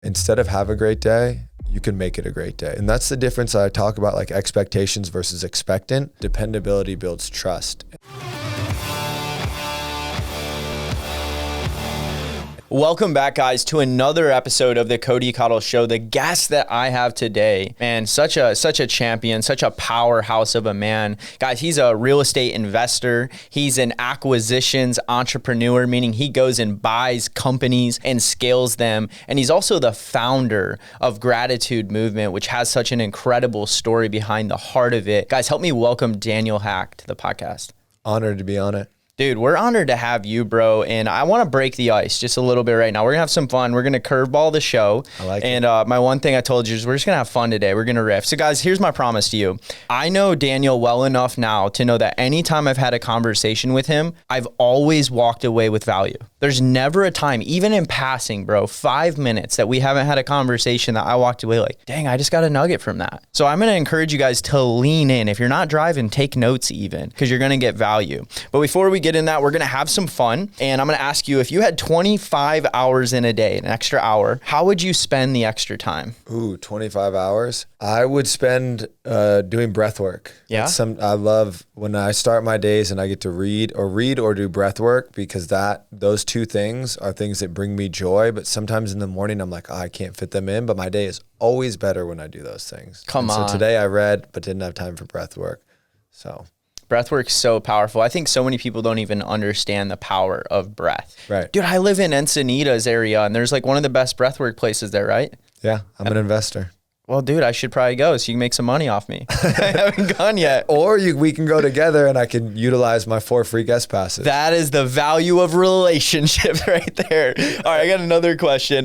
instead of have a great day, you can make it a great day. And that's the difference I talk about, like expectations versus expectant. Dependability builds trust. Welcome back, guys, to another episode of the Cody Cottle Show. The guest that I have today, man, such a champion, such a powerhouse of a man. Guys, he's a real estate investor. He's an acquisitions entrepreneur, meaning he goes and buys companies and scales them. And he's also the founder of Gratitude Movement, which has such an incredible story behind the heart of it. Guys, help me welcome Daniel Hack to the podcast. Honored to be on it. Dude, we're honored to have you, bro. And I want to break the ice just a little bit right now. We're going to have some fun. We're going to curveball the show. I like it. And my one thing I told you is we're just going to have fun today. We're going to riff. So, guys, here's my promise to you. I know Daniel well enough now to know that anytime I've had a conversation with him, I've always walked away with value. There's never a time, even in passing, bro, 5 minutes that we haven't had a conversation that I walked away like, dang, I just got a nugget from that. So I'm going to encourage you guys to lean in. If you're not driving, take notes even, because you're going to get value. But before we get in that, we're going to have some fun. And I'm going to ask you, if you had 25 hours in a day, an extra hour, how would you spend the extra time? Ooh, 25 hours. I would spend doing breath work. Yeah. I love when I start my days and I get to read or do breath work, because those two things are things that bring me joy. But sometimes in the morning, I'm like, oh, I can't fit them in. But my day is always better when I do those things. Come on. So today I read, but didn't have time for breath work. So breathwork's so powerful. I think so many people don't even understand the power of breath. Right. Dude, I live in Encinitas area, and there's like one of the best breathwork places there, right? Yeah, I'm an investor. Well, dude, I should probably go so you can make some money off me. I haven't gone yet. Or we can go together and I can utilize my 4 free guest passes. That is the value of relationships right there. All right, I got another question.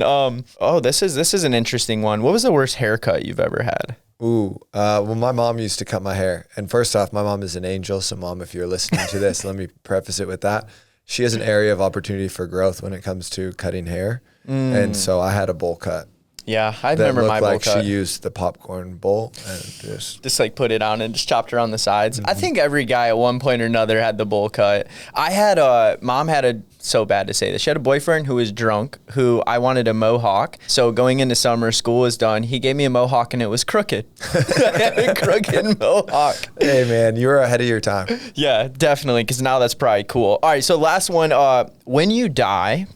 This is an interesting one. What was the worst haircut you've ever had? Well, my mom used to cut my hair. And first off, my mom is an angel. So mom, if you're listening to this, let me preface it with that. She has an area of opportunity for growth when it comes to cutting hair. And so I had a bowl cut. Yeah, I remember my bowl cut. She used the popcorn bowl and just like put it on and just chopped around the sides. Mm-hmm. I think every guy at one point or another had the bowl cut. Mom had so bad to say this. She had a boyfriend who was drunk, who I wanted a mohawk. So going into summer, school was done. He gave me a mohawk and it was crooked. I had a crooked mohawk. Hey man, you were ahead of your time. Yeah, definitely. Because now that's probably cool. All right, so last one. When you die,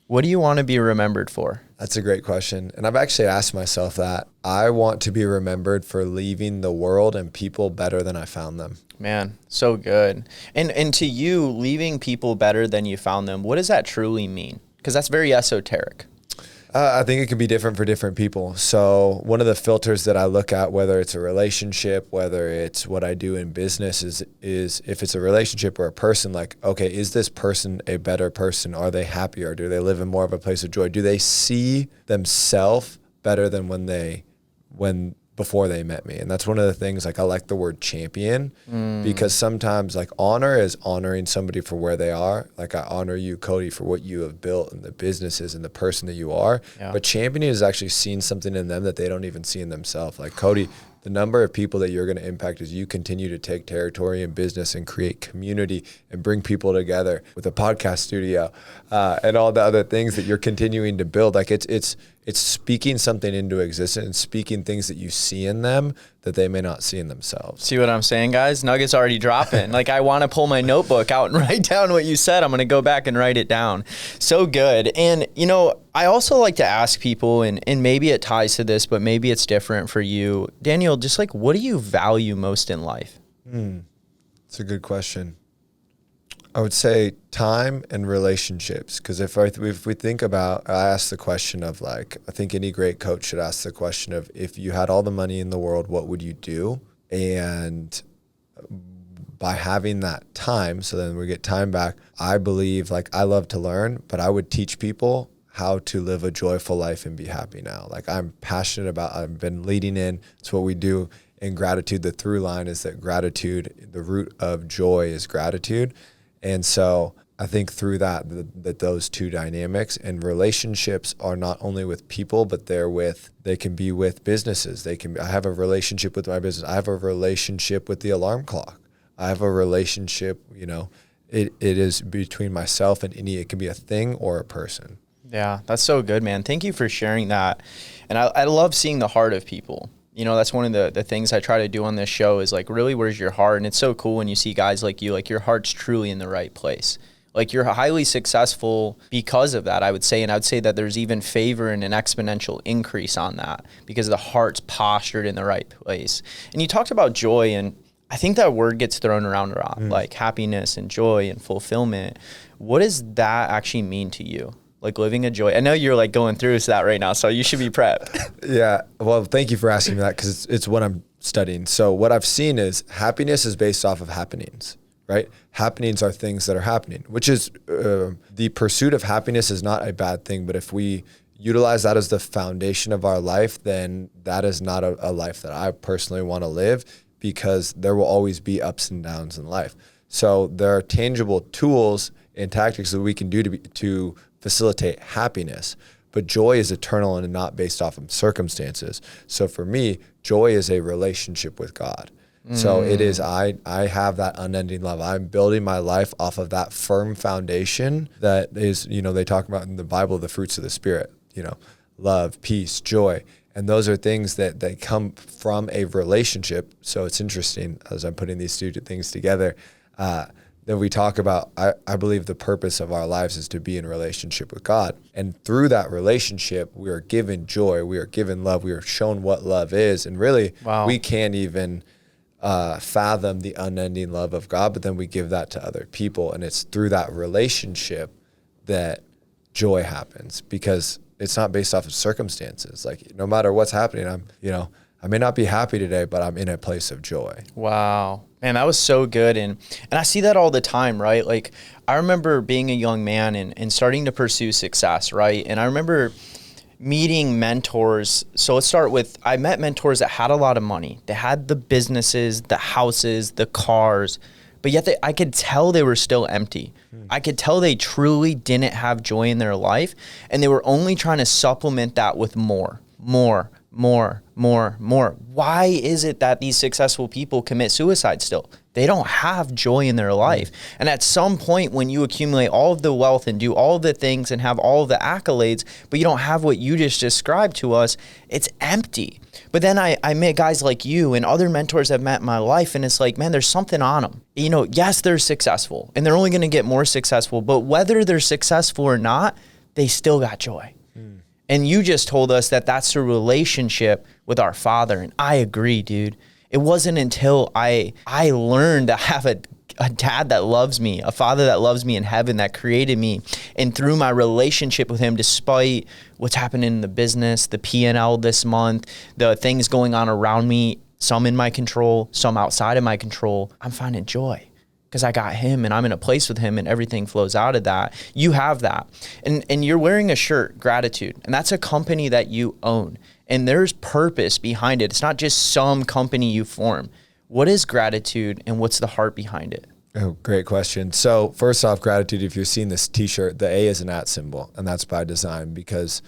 what do you want to be remembered for? That's a great question. And I've actually asked myself that. I want to be remembered for leaving the world and people better than I found them. Man, so good. And to you, leaving people better than you found them, what does that truly mean? Because that's very esoteric. I think it can be different for different people. So one of the filters that I look at, whether it's a relationship, whether it's what I do in business, is if it's a relationship or a person, like, okay, is this person a better person? Are they happier? Do they live in more of a place of joy? Do they see themselves better than before they met me? And that's one of the things, like, I like the word champion because sometimes, like, honor is honoring somebody for where they are. Like, I honor you, Cody, for what you have built and the businesses and the person that you are. Yeah. But championing is actually seeing something in them that they don't even see in themselves. Like, Cody, the number of people that you're going to impact as you continue to take territory in business and create community and bring people together with a podcast studio and all the other things that you're continuing to build. Like, it's speaking something into existence and speaking things that you see in them that they may not see in themselves. See what I'm saying, guys? Nuggets already dropping. Like, I want to pull my notebook out and write down what you said. I'm going to go back and write it down. So good. And, I also like to ask people, and maybe it ties to this, but maybe it's different for you. Daniel, just like, what do you value most in life? It's a good question. I would say time and relationships, because if we think about, I ask the question of, like, I think any great coach should ask the question of, if you had all the money in the world, what would you do? And by having that time, so then we get time back, I believe, like, I love to learn, but I would teach people how to live a joyful life and be happy now. Like, I'm passionate about, I've been leading in, it's what we do in gratitude. The through line is that gratitude, the root of joy is gratitude. And so I think through that those two dynamics and relationships are not only with people, but they can be with businesses. I have a relationship with my business. I have a relationship with the alarm clock. I have a relationship, it is between myself and it can be a thing or a person. Yeah, that's so good, man. Thank you for sharing that. And I love seeing the heart of people. You know, that's one of the things I try to do on this show is like, really, where's your heart? And it's so cool when you see guys like you, like your heart's truly in the right place. Like you're highly successful because of that, I would say. And I would say that there's even favor and an exponential increase on that because the heart's postured in the right place. And you talked about joy, and I think that word gets thrown around a lot, like happiness and joy and fulfillment. What does that actually mean to you? Like living a joy. I know you're like going through that right now, so you should be prepped. Yeah. Well, thank you for asking me that because it's what I'm studying. So what I've seen is happiness is based off of happenings, right? Happenings are things that are happening, which is the pursuit of happiness is not a bad thing. But if we utilize that as the foundation of our life, then that is not a life that I personally want to live because there will always be ups and downs in life. So there are tangible tools and tactics that we can do to facilitate happiness, but joy is eternal and not based off of circumstances. So for me, joy is a relationship with God. So it is, I have that unending love. I'm building my life off of that firm foundation that is, you know, they talk about in the Bible, the fruits of the Spirit, you know, love, peace, joy. And those are things that they come from a relationship. So it's interesting as I'm putting these two things together, that we talk about, I believe the purpose of our lives is to be in relationship with God. And through that relationship, we are given joy, we are given love, we are shown what love is. And really, we can't even fathom the unending love of God, but then we give that to other people. And it's through that relationship that joy happens because it's not based off of circumstances. Like no matter what's happening, I may not be happy today, but I'm in a place of joy. Wow. Man, that was so good. And I see that all the time, right? Like I remember being a young man and starting to pursue success, right? And I remember meeting mentors. So let's start with, I met mentors that had a lot of money. They had the businesses, the houses, the cars, but yet I could tell they were still empty. I could tell they truly didn't have joy in their life. And they were only trying to supplement that with more. Why is it that these successful people commit suicide still? They don't have joy in their life. And at some point when you accumulate all of the wealth and do all of the things and have all of the accolades, but you don't have what you just described to us, it's empty. But then I met guys like you and other mentors I've met in my life, and it's like, man, there's something on them. You know, yes, they're successful and they're only going to get more successful, but whether they're successful or not, they still got joy. And you just told us that that's a relationship with our Father. And I agree, dude. It wasn't until I learned to have a dad that loves me, a father that loves me in heaven, that created me. And through my relationship with him, despite what's happening in the business, the P&L this month, the things going on around me, some in my control, some outside of my control, I'm finding joy. Because I got him and I'm in a place with him and everything flows out of that. You have that. And you're wearing a shirt, Gratitude. And that's a company that you own. And there's purpose behind it. It's not just some company you form. What is Gratitude and what's the heart behind it? Oh, great question. So first off, Gratitude, if you're seeing this t-shirt, the A is an @ symbol, and that's by design because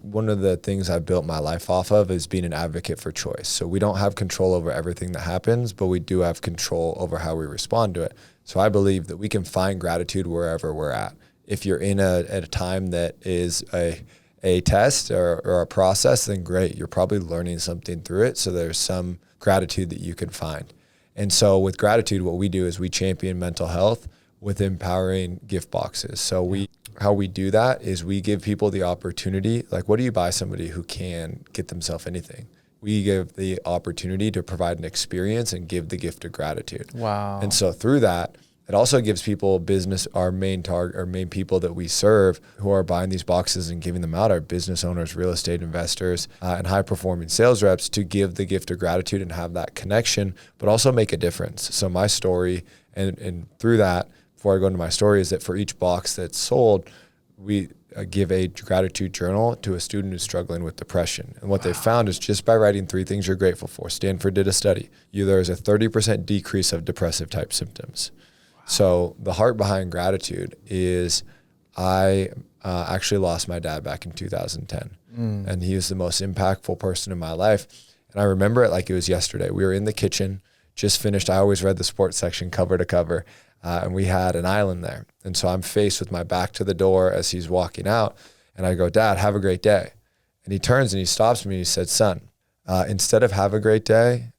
one of the things I've built my life off of is being an advocate for choice. So we don't have control over everything that happens, but we do have control over how we respond to it. So I believe that we can find gratitude wherever we're at. If you're at a time that is a test or a process, then great. You're probably learning something through it. So there's some gratitude that you can find. And so with Gratitude, what we do is we champion mental health with empowering gift boxes. So how we do that is we give people the opportunity, like what do you buy somebody who can get themselves anything? We give the opportunity to provide an experience and give the gift of gratitude. Wow. And so through that, it also gives people business, our main people that we serve who are buying these boxes and giving them out, our business owners, real estate investors, and high performing sales reps to give the gift of gratitude and have that connection, but also make a difference. So my story and through that, before I go into my story, is that for each box that's sold, we give a gratitude journal to a student who's struggling with depression. And what they found is just by writing 3 things you're grateful for, Stanford did a study, there's a 30% decrease of depressive type symptoms. So the heart behind Gratitude is I actually lost my dad back in 2010. And he was the most impactful person in my life. And I remember it like it was yesterday. We were in the kitchen, just finished. I always read the sports section cover to cover. and we had an island there. And so I'm faced with my back to the door as he's walking out, and I go, Dad, have a great day. And he turns and he stops me and he said, son, instead of have a great day,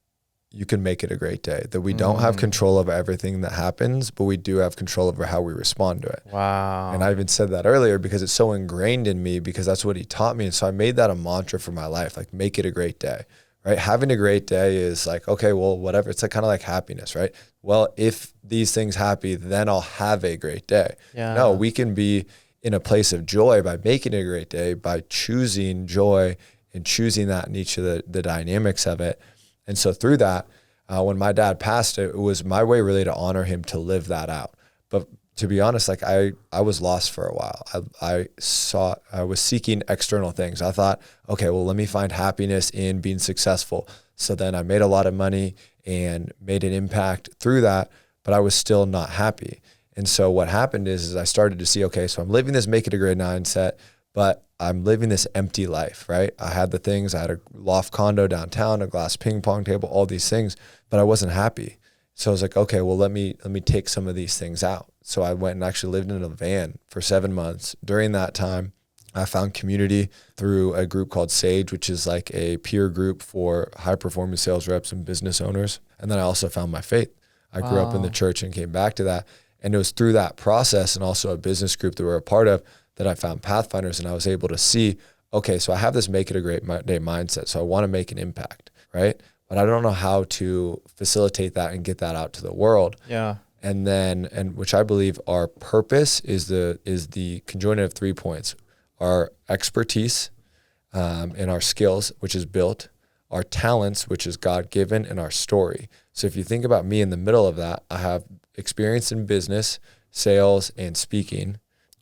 you can make it a great day. That we don't have control over everything that happens, but we do have control over how we respond to it. Wow. And I even said that earlier because it's so ingrained in me, because that's what he taught me. And so I made that a mantra for my life, like make it a great day, right? Having a great day is like, okay, well, whatever. It's like kind of like happiness, right? Well, if these things happen, then I'll have a great day. Yeah. No, we can be in a place of joy by making it a great day, by choosing joy and choosing that in each of the dynamics of it. And so through that, when my dad passed, it was my way really to honor him, to live that out. But to be honest, like I was lost for a while. I was seeking external things. I thought, okay, well, let me find happiness in being successful. So then I made a lot of money and made an impact through that, but I was still not happy. And so what happened is I started to see, okay, so I'm living this make it a great mindset, but I'm living this empty life, right? I had the things, I had a loft condo downtown, a glass ping pong table, all these things, but I wasn't happy. So I was like, okay, well, let me take some of these things out. So I went and actually lived in a van for 7 months. During that time, I found community through a group called Sage, which is like a peer group for high performance sales reps and business owners. And then I also found my faith. I grew up in the church and came back to that. And it was through that process and also a business group that we're a part of that I found Pathfinders, and I was able to see, okay, so I have this make it a great day mindset. So I want to make an impact, right? But I don't know how to facilitate that and get that out to the world. Yeah. And which I believe our purpose is the conjoining of 3 points: our expertise and our skills, which is built, our talents, which is God-given, and our story. So if you think about me in the middle of that, I have experience in business, sales, and speaking.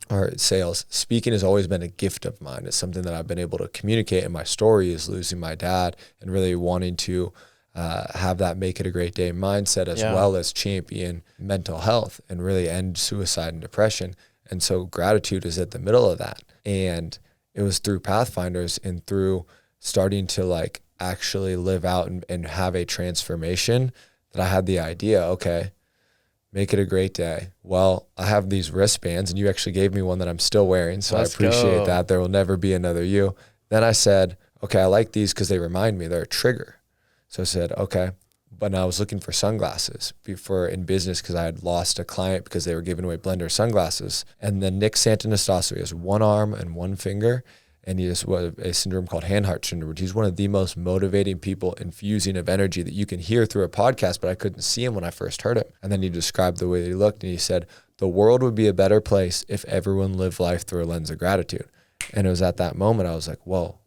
Or sales. Speaking has always been a gift of mine. It's something that I've been able to communicate. And my story is losing my dad and really wanting to have that make it a great day mindset, as well as champion mental health and really end suicide and depression. And so gratitude is at the middle of that. And it was through Pathfinders and through starting to like actually live out and have a transformation that I had the idea, okay, make it a great day. Well, I have these wristbands, and you actually gave me one that I'm still wearing, so I appreciate that. There will never be another you. Then I said, okay, I like these because they remind me, they're a trigger. So I said, okay. But I was looking for sunglasses in business because I had lost a client because they were giving away Blender sunglasses. And then Nick Santonastasso, he has one arm and one finger, and he has a syndrome called hand-heart syndrome. He's one of the most motivating people, infusing of energy that you can hear through a podcast, but I couldn't see him when I first heard him. And then he described the way that he looked, and he said, the world would be a better place if everyone lived life through a lens of gratitude. And it was at that moment I was like, whoa,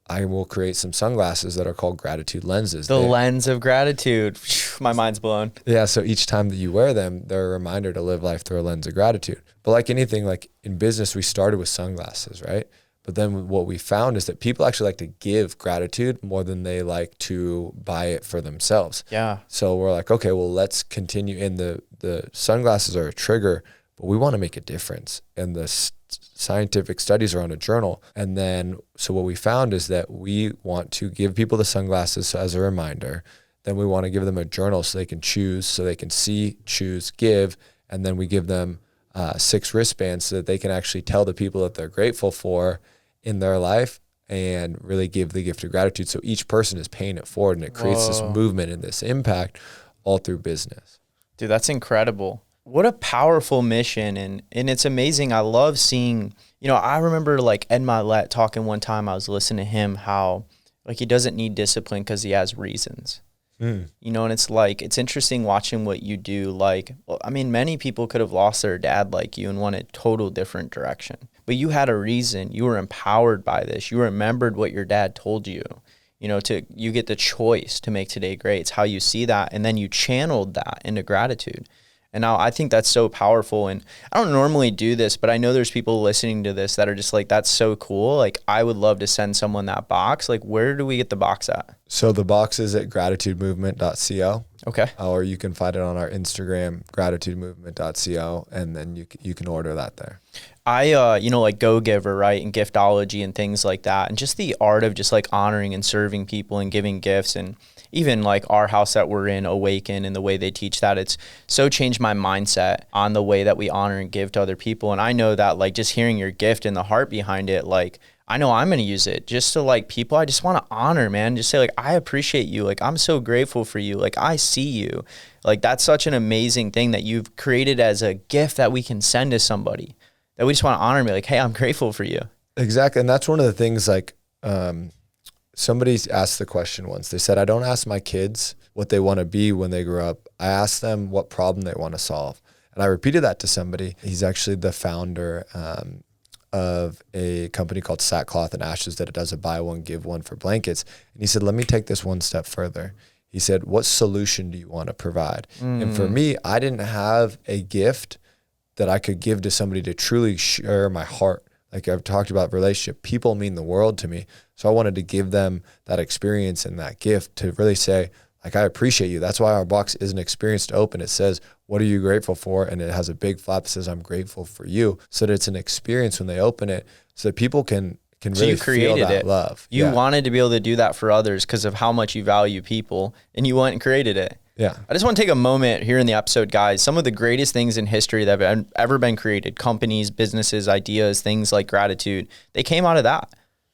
I will create some sunglasses that are called gratitude lenses. The lens of gratitude. My mind's blown. Yeah, so each time that you wear them, they're a reminder to live life through a lens of gratitude. But like anything, like in business, we started with sunglasses, right? But then what we found is that people actually like to give gratitude more than they like to buy it for themselves. Yeah. So we're like, okay, well, let's continue. And the sunglasses are a trigger, but we want to make a difference. And the scientific studies are on a journal. And then, so what we found is that we want to give people the sunglasses as a reminder. Then we want to give them a journal so they can choose, so they can see, choose, give. And then we give them 6 wristbands so that they can actually tell the people that they're grateful for in their life and really give the gift of gratitude. So each person is paying it forward, and it creates this movement and this impact all through business. Dude, that's incredible. What a powerful mission. And it's amazing. I love seeing, I remember like Ed Milet talking one time, I was listening to him, how like he doesn't need discipline because he has reasons. And it's like, it's interesting watching what you do. Like, I mean, many people could have lost their dad like you and went a total different direction, but you had a reason. You were empowered by this. You remembered what your dad told you, you get the choice to make today great. It's how you see that. And then you channeled that into gratitude. And now I think that's so powerful. And I don't normally do this, but I know there's people listening to this that are just like, that's so cool. Like, I would love to send someone that box. Like, where do we get the box at? So the box is at gratitudemovement.co. Okay. Or you can find it on our Instagram, gratitudemovement.co, and then you can order that there. Like Go Giver, right? And giftology and things like that. And just the art of just like honoring and serving people and giving gifts. And even like our house that we're in, Awaken, and the way they teach that, it's so changed my mindset on the way that we honor and give to other people. And I know that like just hearing your gift and the heart behind it, like I know I'm going to use it just to like people I just want to honor, man. Just say like, I appreciate you. Like, I'm so grateful for you. Like, I see you. Like, that's such an amazing thing that you've created as a gift that we can send to somebody, that we just want to honor me. Like, hey, I'm grateful for you. Exactly. And that's one of the things, like, somebody asked the question once. They said, I don't ask my kids what they want to be when they grow up. I ask them what problem they want to solve. And I repeated that to somebody. He's actually the founder of a company called Sackcloth and Ashes that does a buy one, give one for blankets. And he said, let me take this one step further. He said, what solution do you want to provide? And for me, I didn't have a gift that I could give to somebody to truly share my heart. Like I've talked about relationship, people mean the world to me. So I wanted to give them that experience and that gift to really say, like, I appreciate you. That's why our box is an experience to open. It says, what are you grateful for? And it has a big flap that says, I'm grateful for you. So that it's an experience when they open it so that people can really feel that love. You wanted to be able to do that for others because of how much you value people, and you went and created it. Yeah. I just want to take a moment here in the episode, guys. Some of the greatest things in history that have ever been created, companies, businesses, ideas, things like gratitude, they came out of that.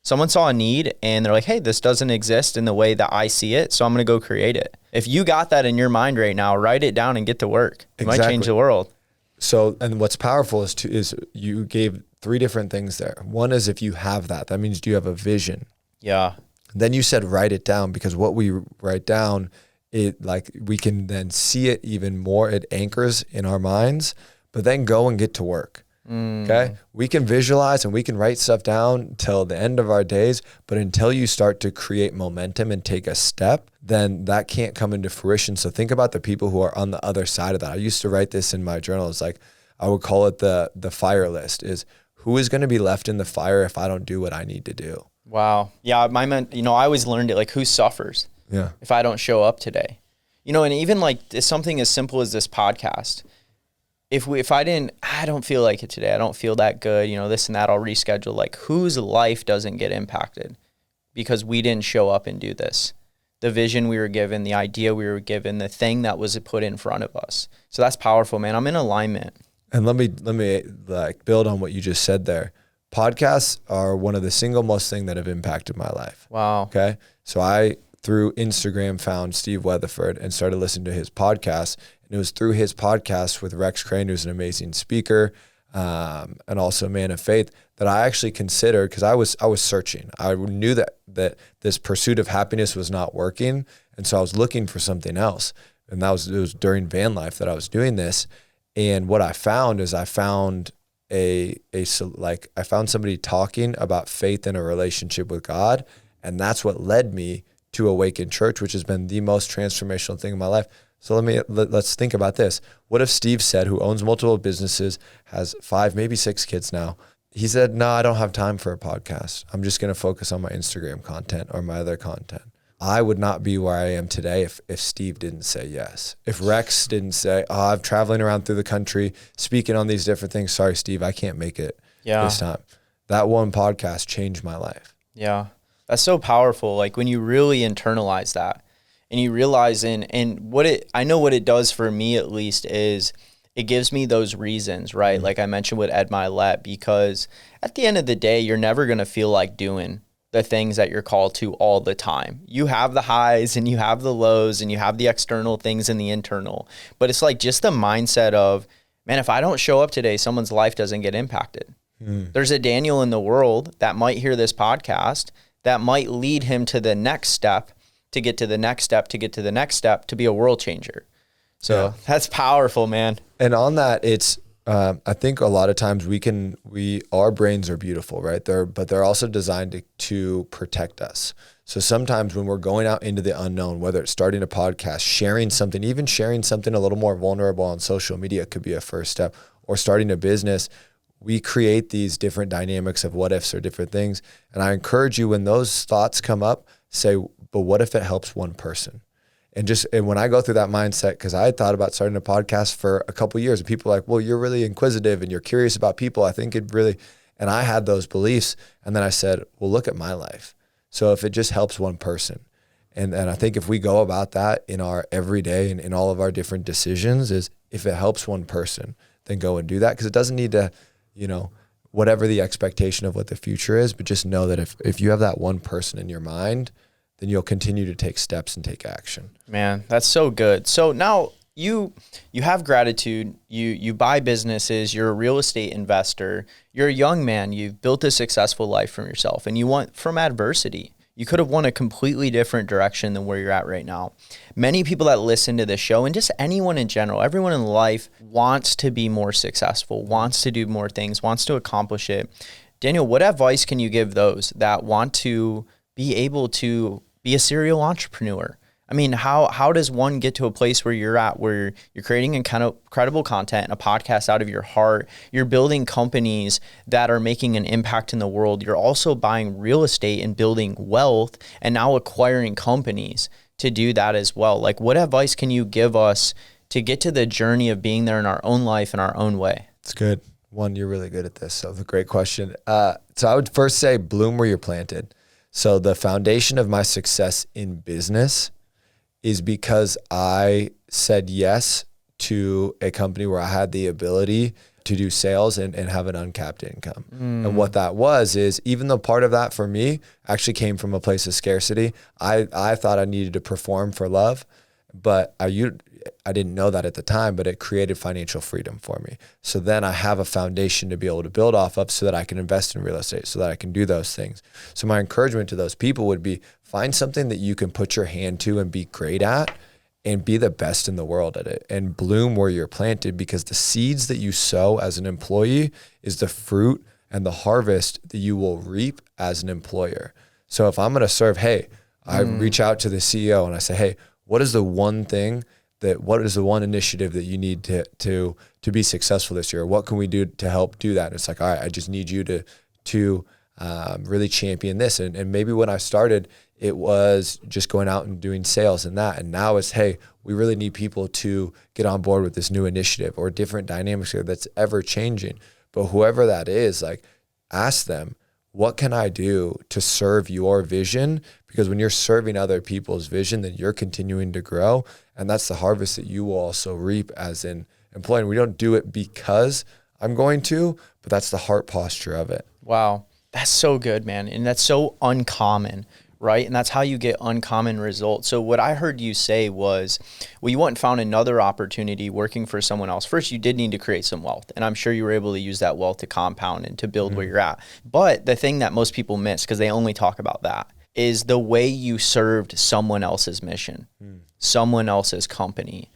Someone saw a need and they're like, hey, this doesn't exist in the way that I see it, so I'm going to go create it. If you got that in your mind right now, write it down and get to work. It might change the world. So, and what's powerful is you gave 3 different things there. One is if you have that means you have a vision. Yeah. Then you said write it down, because what we write down, it like we can then see it even more. It anchors in our minds, but then go and get to work. Okay. We can visualize and we can write stuff down till the end of our days, but until you start to create momentum and take a step, then that can't come into fruition. So think about the people who are on the other side of that. I used to write this in my journal. It's like, I would call it the fire list, is who is going to be left in the fire if I don't do what I need to do? Wow. Yeah. I always learned it, like, who suffers if I don't show up today, and even like something as simple as this podcast. If I don't feel like it today, I don't feel that good, this and that, I'll reschedule. Like, whose life doesn't get impacted because we didn't show up and do this? The vision we were given, the idea we were given, the thing that was put in front of us. So that's powerful, man. I'm in alignment. And let me like build on what you just said there. Podcasts are one of the single most thing that have impacted my life. Wow. Okay. So I, through Instagram, found Steve Weatherford and started listening to his podcast. And it was through his podcast with Rex Crane, who's an amazing speaker, and also a man of faith, that I actually considered, because I was searching. I knew that this pursuit of happiness was not working. And so I was looking for something else. And it was during van life that I was doing this. And what I found is I found I found somebody talking about faith in a relationship with God. And that's what led me to Awaken Church, which has been the most transformational thing in my life. So let's think about this. What if Steve said, who owns multiple businesses, has 5, maybe 6 kids now, he said, no, I don't have time for a podcast. I'm just going to focus on my Instagram content or my other content. I would not be where I am today if Steve didn't say yes. If Rex didn't say, I'm traveling around through the country, speaking on these different things. Sorry, Steve, I can't make it this time. That one podcast changed my life. Yeah. That's so powerful. Like, when you really internalize that and you realize I know what it does for me, at least, is it gives me those reasons, right? Mm-hmm. Like I mentioned with Ed Milet, because at the end of the day, you're never going to feel like doing the things that you're called to all the time. You have the highs and you have the lows and you have the external things and the internal, but it's like just the mindset of, man, if I don't show up today, someone's life doesn't get impacted. There's a Daniel in the world that might hear this podcast that might lead him to the next step, to get to the next step, to get to the next step, to be a world changer. So that's powerful, man. And on that, it's, I think a lot of times our brains are beautiful, right? But they're also designed to protect us. So sometimes when we're going out into the unknown, whether it's starting a podcast, sharing something a little more vulnerable on social media could be a first step, or starting a business, we create these different dynamics of what ifs or different things. And I encourage you, when those thoughts come up, say, but what if it helps one person? And when I go through that mindset, because I had thought about starting a podcast for a couple of years, and people are like, well, you're really inquisitive and you're curious about people. I think it really, and I had those beliefs. And then I said, well, look at my life. So if it just helps one person, and I think if we go about that in our everyday and in all of our different decisions, is if it helps one person, then go and do that. Because it doesn't need to, whatever the expectation of what the future is, but just know that if you have that one person in your mind, then you'll continue to take steps and take action. Man, that's so good. So now you have gratitude, you buy businesses, you're a real estate investor, you're a young man, you've built a successful life from yourself, and you want from adversity. You could have won a completely different direction than where you're at right now. Many people that listen to this show, and just anyone in general, everyone in life wants to be more successful, wants to do more things, wants to accomplish it. Daniel, what advice can you give those that want to be able to be a serial entrepreneur? I mean, how does one get to a place where you're at, where you're creating incredible content and a podcast out of your heart? You're building companies that are making an impact in the world. You're also buying real estate and building wealth and now acquiring companies to do that as well. Like, what advice can you give us to get to the journey of being there in our own life in our own way? It's good. One, you're really good at this. So a great question. So I would first say bloom where you're planted. So the foundation of my success in business is because I said yes to a company where I had the ability to do sales and have an uncapped income. And what that was is, even though part of that for me actually came from a place of scarcity, I thought I needed to perform for love, but I didn't know that at the time, but it created financial freedom for me. So then I have a foundation to be able to build off of so that I can invest in real estate, so that I can do those things. So my encouragement to those people would be, find something that you can put your hand to and be great at and be the best in the world at it, and bloom where you're planted, because the seeds that you sow as an employee is the fruit and the harvest that you will reap as an employer. So if I'm going to serve, I reach out to the CEO and I say, hey, what is the one initiative that you need to be successful this year? What can we do to help do that? And it's like, all right, I just need you to really champion this. And maybe when I started, it was just going out and doing sales and that. And now it's, hey, we really need people to get on board with this new initiative or different dynamics that's ever changing. But whoever that is, like, ask them, what can I do to serve your vision? Because when you're serving other people's vision, then you're continuing to grow. And that's the harvest that you will also reap as an employee. And we don't do it because I'm going to, but that's the heart posture of it. Wow. That's so good, man. And that's so uncommon, right? And that's how you get uncommon results. So what I heard you say was, well, you went and found another opportunity working for someone else. First, you did need to create some wealth. And I'm sure you were able to use that wealth to compound and to build where you're at. But the thing that most people miss, because they only talk about that, is the way you served someone else's mission, someone else's company.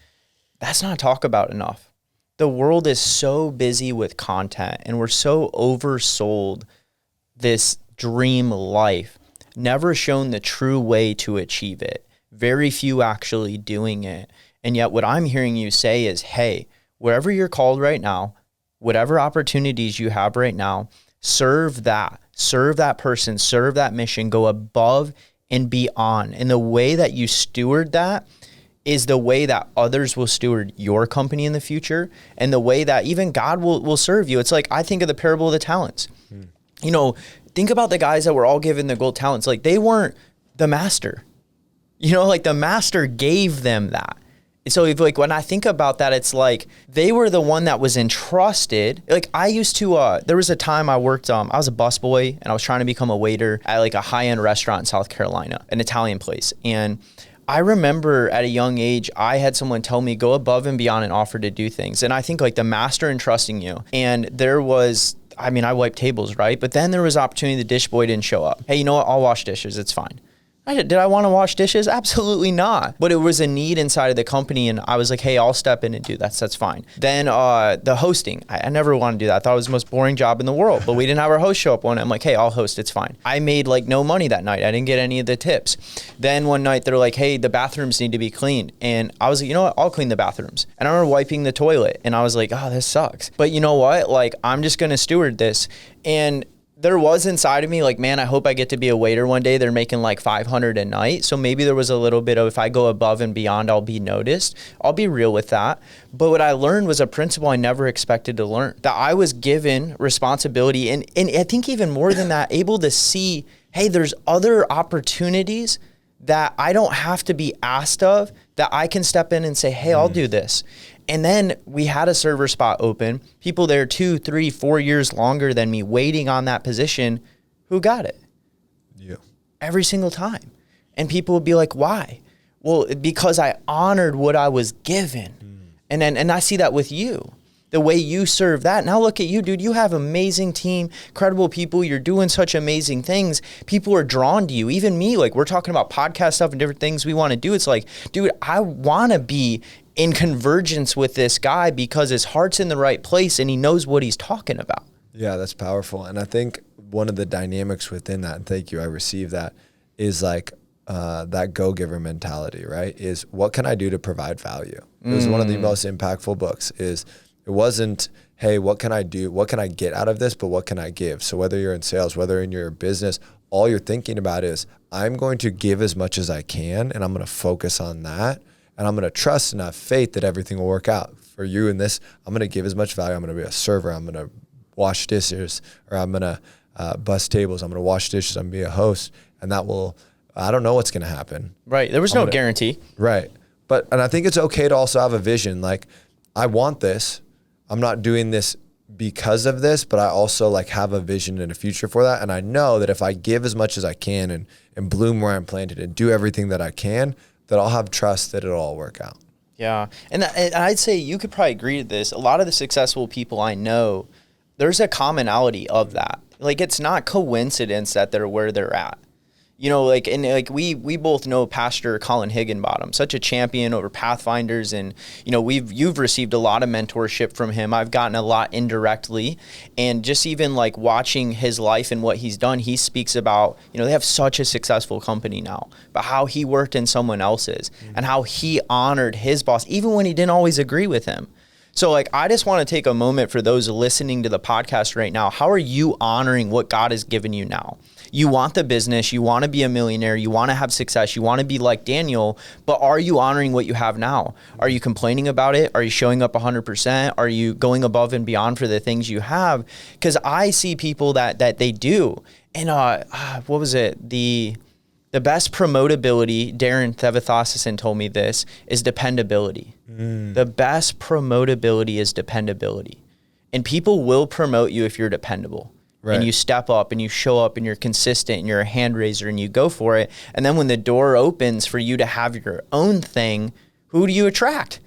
That's not talked about enough. The world is so busy with content, and we're so oversold this dream life, never shown the true way to achieve it. Very few actually doing it. And yet what I'm hearing you say is, hey, wherever you're called right now, whatever opportunities you have right now, serve that person, serve that mission, go above and beyond. And the way that you steward that is the way that others will steward your company in the future, and the way that even God will serve you. It's like, I think of the parable of the talents. Think about the guys that were all given the gold talents. Like, they weren't the master. Like, the master gave them that. And so when I think about that, it's like they were the one that was entrusted. Like, I used to, there was a time I worked, I was a busboy, and I was trying to become a waiter at like a high-end restaurant in South Carolina, an Italian place. And I remember at a young age, I had someone tell me, go above and beyond and offer to do things. And I think like the master entrusting you. And there was, I wiped tables, right? But then there was opportunity, the dish boy didn't show up. Hey, you know what? I'll wash dishes. It's fine. Did I want to wash dishes? Absolutely not. But it was a need inside of the company, and I was like, hey, I'll step in and do that. That's fine. Then the hosting, I never wanted to do that. I thought it was the most boring job in the world, but we didn't have our host show up one night. I'm like, hey, I'll host. It's fine. I made like no money that night. I didn't get any of the tips. Then one night they're like, hey, the bathrooms need to be cleaned. And I was like, you know what? I'll clean the bathrooms. And I remember wiping the toilet, and I was like, oh, this sucks. But you know what? Like, I'm just going to steward this. And there was inside of me like, man, I hope I get to be a waiter one day. They're making like 500 a night. So maybe there was a little bit of, if I go above and beyond, I'll be noticed. I'll be real with that. But what I learned was a principle I never expected to learn, that I was given responsibility. And I think even more than that, able to see, hey, there's other opportunities that I don't have to be asked of, that I can step in and say, hey, I'll do this. And then we had a server spot open, people there 2, 3, 4 years longer than me waiting on that position. Who got it? You. Every single time. And people would be like, why? Well, because I honored what I was given. And I see that with you, the way you serve that. Now look at you, dude. You have amazing team, incredible people. You're doing such amazing things. People are drawn to you. Even me, like we're talking about podcast stuff and different things we want to do. It's like, dude, I want to be in convergence with this guy because his heart's in the right place and he knows what he's talking about. Yeah, that's powerful. And I think one of the dynamics within that, and thank you, I received that, is like that go-giver mentality, right? Is what can I do to provide value? It was one of the most impactful books. It wasn't, hey, what can I do? What can I get out of this? But what can I give? So whether you're in sales, whether in your business, all you're thinking about is, I'm going to give as much as I can, and I'm going to focus on that. And I'm going to trust and have faith that everything will work out for you in this. I'm going to give as much value. I'm going to be a server. I'm going to wash dishes, or I'm going to bus tables. I'm going to wash dishes. I'm going to be a host. And that will, I don't know what's going to happen. Right. There was no guarantee. Right. And I think it's okay to also have a vision. Like, I want this. I'm not doing this because of this, but I also like have a vision and a future for that. And I know that if I give as much as I can and bloom where I'm planted and do everything that I can, that I'll have trust that it'll all work out. Yeah. And I'd say you could probably agree to this. A lot of the successful people I know, there's a commonality of that. Like, it's not coincidence that they're where they're at. You know, like, and like we both know Pastor Colin Higginbottom, such a champion over Pathfinders. And, you know, you've received a lot of mentorship from him. I've gotten a lot indirectly. And just even like watching his life and what he's done, he speaks about, you know, they have such a successful company now, but how he worked in someone else's and how he honored his boss, even when he didn't always agree with him. So like, I just want to take a moment for those listening to the podcast right now. How are you honoring what God has given you now? You want the business, you want to be a millionaire, you want to have success, you want to be like Daniel, but are you honoring what you have now? Are you complaining about it? Are you showing up 100%? Are you going above and beyond for the things you have? Because I see people that they do. And what was it? The best promotability, Darren Thevathosason told me this, is dependability. The best promotability is dependability. And people will promote you if you're dependable. Right. And you step up and you show up and you're consistent and you're a hand raiser and you go for it. And then when the door opens for you to have your own thing, who do you attract?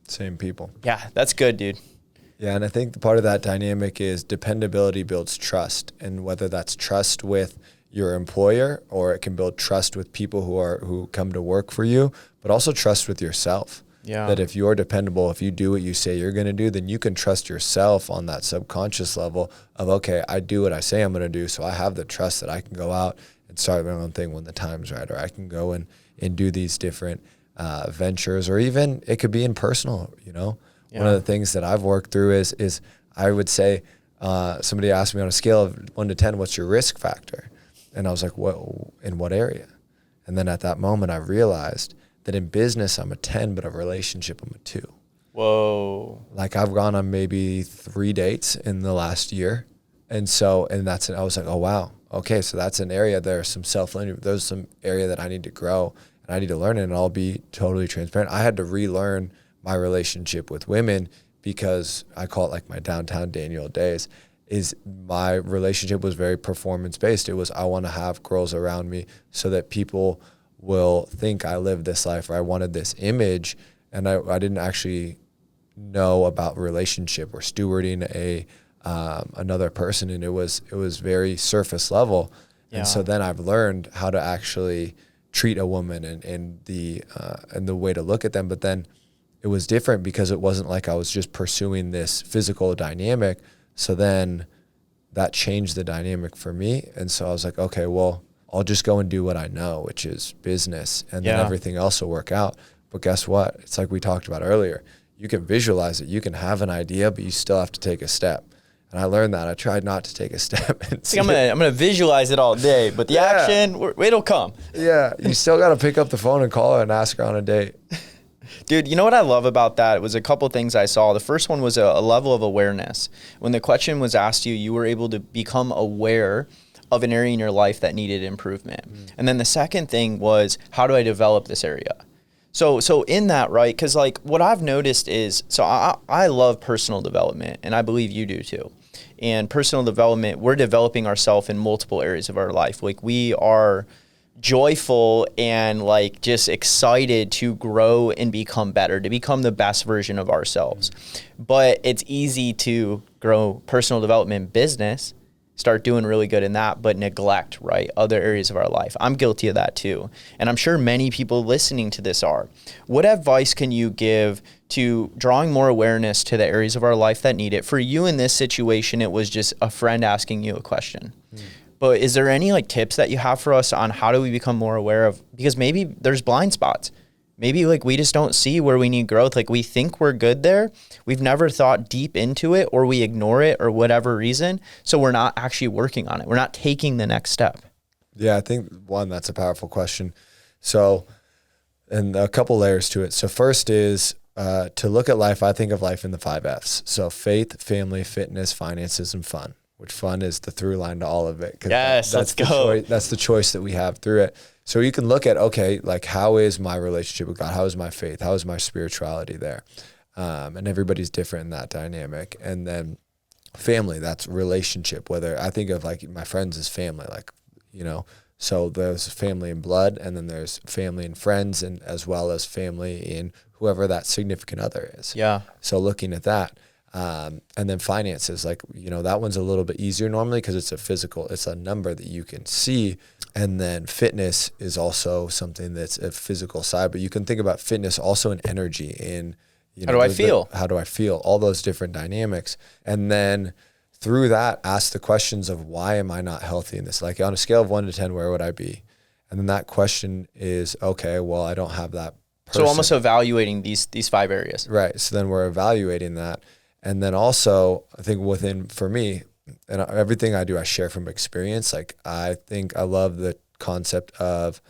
Same people. Yeah, that's good, dude. Yeah, and I think the part of that dynamic is dependability builds trust. And whether that's trust with your employer, or it can build trust with people who come to work for you, but also trust with yourself. Yeah. That if you're dependable, if you do what you say you're going to do, then you can trust yourself on that subconscious level of, okay, I do what I say I'm going to do. So I have the trust that I can go out and start my own thing when the time's right, or I can go and do these different ventures, or even it could be in personal, you know. Yeah. One of the things that I've worked through is I would say, somebody asked me on a scale of 1 to 10, what's your risk factor? And I was like, in what area? And then at that moment I realized that in business I'm a 10, but a relationship I'm a 2. Whoa. Like, I've gone on maybe 3 dates in the last year. I was like, oh wow. Okay. So that's an area, there's some self-learning, there's some area that I need to grow and I need to learn it, and I'll be totally transparent. I had to relearn my relationship with women, because I call it like my downtown Daniel days. Is my relationship was very performance based. It was, I want to have girls around me so that people will think I live this life, or I wanted this image. And I didn't actually know about relationship or stewarding another person. And it was very surface level. Yeah. And so then I've learned how to actually treat a woman and the way to look at them. But then it was different because it wasn't like I was just pursuing this physical dynamic. So then that changed the dynamic for me. And so I was like, okay, well, I'll just go and do what I know, which is business, and then everything else will work out. But guess what? It's like we talked about earlier. You can visualize it. You can have an idea, but you still have to take a step. And And I learned that. I tried not to take a step. And See, I'm gonna visualize it all day, but the action, it'll come. Yeah, you still got to pick up the phone and call her and ask her on a date. Dude, you know what I love about that? It was a couple things I saw. The first one was a level of awareness. When the question was asked you were able to become aware of an area in your life that needed improvement. And then the second thing was, how do I develop this area? So in that, right, because like what I've noticed is, so I love personal development, and I believe you do too. And personal development, we're developing ourselves in multiple areas of our life. Like we are joyful and like just excited to grow and become better, to become the best version of ourselves. But it's easy to grow personal development business, start doing really good in that, but neglect, right, other areas of our life. I'm guilty of that too. And I'm sure many people listening to this are. What advice can you give to drawing more awareness to the areas of our life that need it? For you in this situation, it was just a friend asking you a question. But is there any like tips that you have for us on how do we become more aware of, because maybe there's blind spots. Maybe like we just don't see where we need growth. Like we think we're good there. We've never thought deep into it, or we ignore it or whatever reason. So we're not actually working on it. We're not taking the next step. Yeah, I think that's a powerful question. So, and a couple layers to it. So first is to look at life. I think of life in the 5 F's. So faith, family, fitness, finances, and fun, which fun is the through line to all of it. Yes, let's go. That's the choice that we have through it. So you can look at, okay, like how is my relationship with God? How is my faith? How is my spirituality there? And everybody's different in that dynamic. And then family, that's relationship, whether I think of like my friends as family, like, you know, so there's family in blood, and then there's family and friends, and as well as family in whoever that significant other is. Yeah. So looking at that. And then finances, like, you know, that one's a little bit easier normally because it's a number that you can see. And then fitness is also something that's a physical side, but you can think about fitness also in energy, in, you know, how do I feel? How do I feel? All those different dynamics. And then through that, ask the questions of why am I not healthy in this? Like on a scale of 1 to 10, where would I be? And then that question is, okay, well, I don't have that person. So almost evaluating these 5 areas. Right. So then we're evaluating that. And then also, I think for me, and everything I do, I share from experience. Like, I think I love the concept of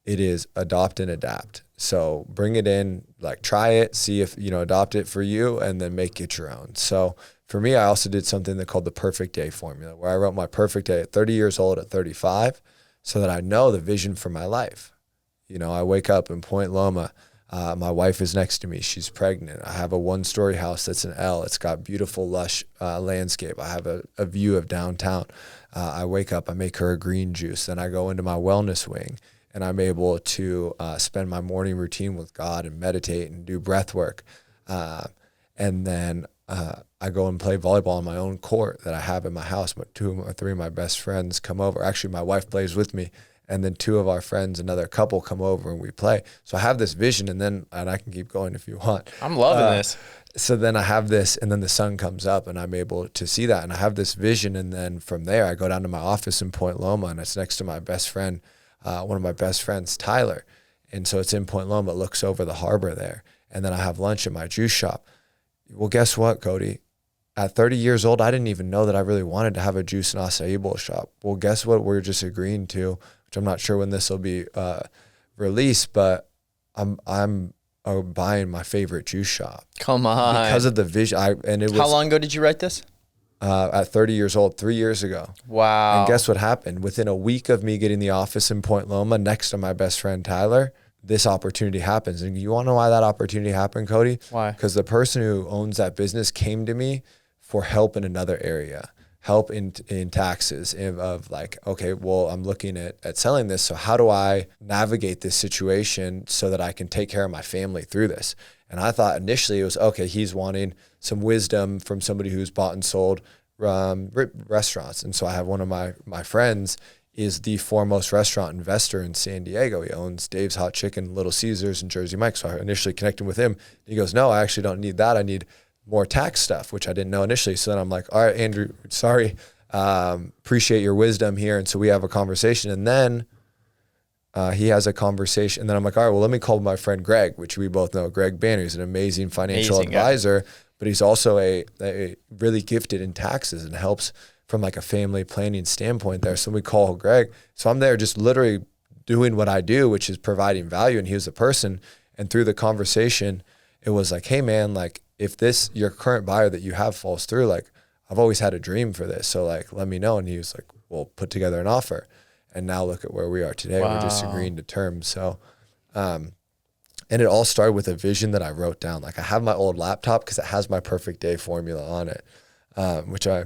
it is adopt and adapt. So bring it in, like try it, see if, you know, adopt it for you, and then make it your own. So for me, I also did something that called the perfect day formula, where I wrote my perfect day at 30 years old, at 35, so that I know the vision for my life. You know, I wake up in Point Loma. My wife is next to me. She's pregnant. I have a 1-story house that's an L. It's got beautiful, lush landscape. I have a view of downtown. I wake up, I make her a green juice. Then I go into my wellness wing, and I'm able to spend my morning routine with God and meditate and do breath work. And then I go and play volleyball on my own court that I have in my house. But 2 or 3 of my best friends come over. Actually, my wife plays with me. And then 2 of our friends, another couple, come over and we play. So I have this vision, and I can keep going if you want. I'm loving this. So then I have this, and then the sun comes up, and I'm able to see that. And I have this vision, and then from there, I go down to my office in Point Loma, and it's next to my best friend, one of my best friends, Tyler. And so it's in Point Loma. It looks over the harbor there. And then I have lunch at my juice shop. Well, guess what, Cody? At 30 years old, I didn't even know that I really wanted to have a juice and acai bowl shop. Well, guess what we're just agreeing to, which I'm not sure when this will be released, but I'm buying my favorite juice shop. Come on. Because of the vision. How long ago did you write this? At 30 years old, 3 years ago. Wow. And guess what happened? Within a week of me getting the office in Point Loma next to my best friend, Tyler, this opportunity happens. And you want to know why that opportunity happened, Cody? Why? Because the person who owns that business came to me for help in another area. Help in taxes, of like, okay, well, I'm looking at selling this. So how do I navigate this situation so that I can take care of my family through this? And I thought initially it was, okay, he's wanting some wisdom from somebody who's bought and sold restaurants. And so I have one of my friends is the foremost restaurant investor in San Diego. He owns Dave's Hot Chicken, Little Caesars, and Jersey Mike's. So I initially connected with him. He goes, no, I actually don't need that. I need more tax stuff, which I didn't know initially. So then I'm like, all right, Andrew, sorry. Appreciate your wisdom here. And so we have a conversation, and then he has a conversation. And then I'm like, all right, well, let me call my friend Greg, which we both know, Greg Banner. He's an amazing financial advisor, but he's also a really gifted in taxes and helps from like a family planning standpoint there. So we call Greg. So I'm there just literally doing what I do, which is providing value. And he was the person. And through the conversation, it was like, hey man, like if your current buyer that you have falls through, like I've always had a dream for this. So like, let me know. And he was like, we'll put together an offer. And now look at where we are today. Wow. We're just agreeing to terms. So, and it all started with a vision that I wrote down. Like I have my old laptop because it has my perfect day formula on it, which I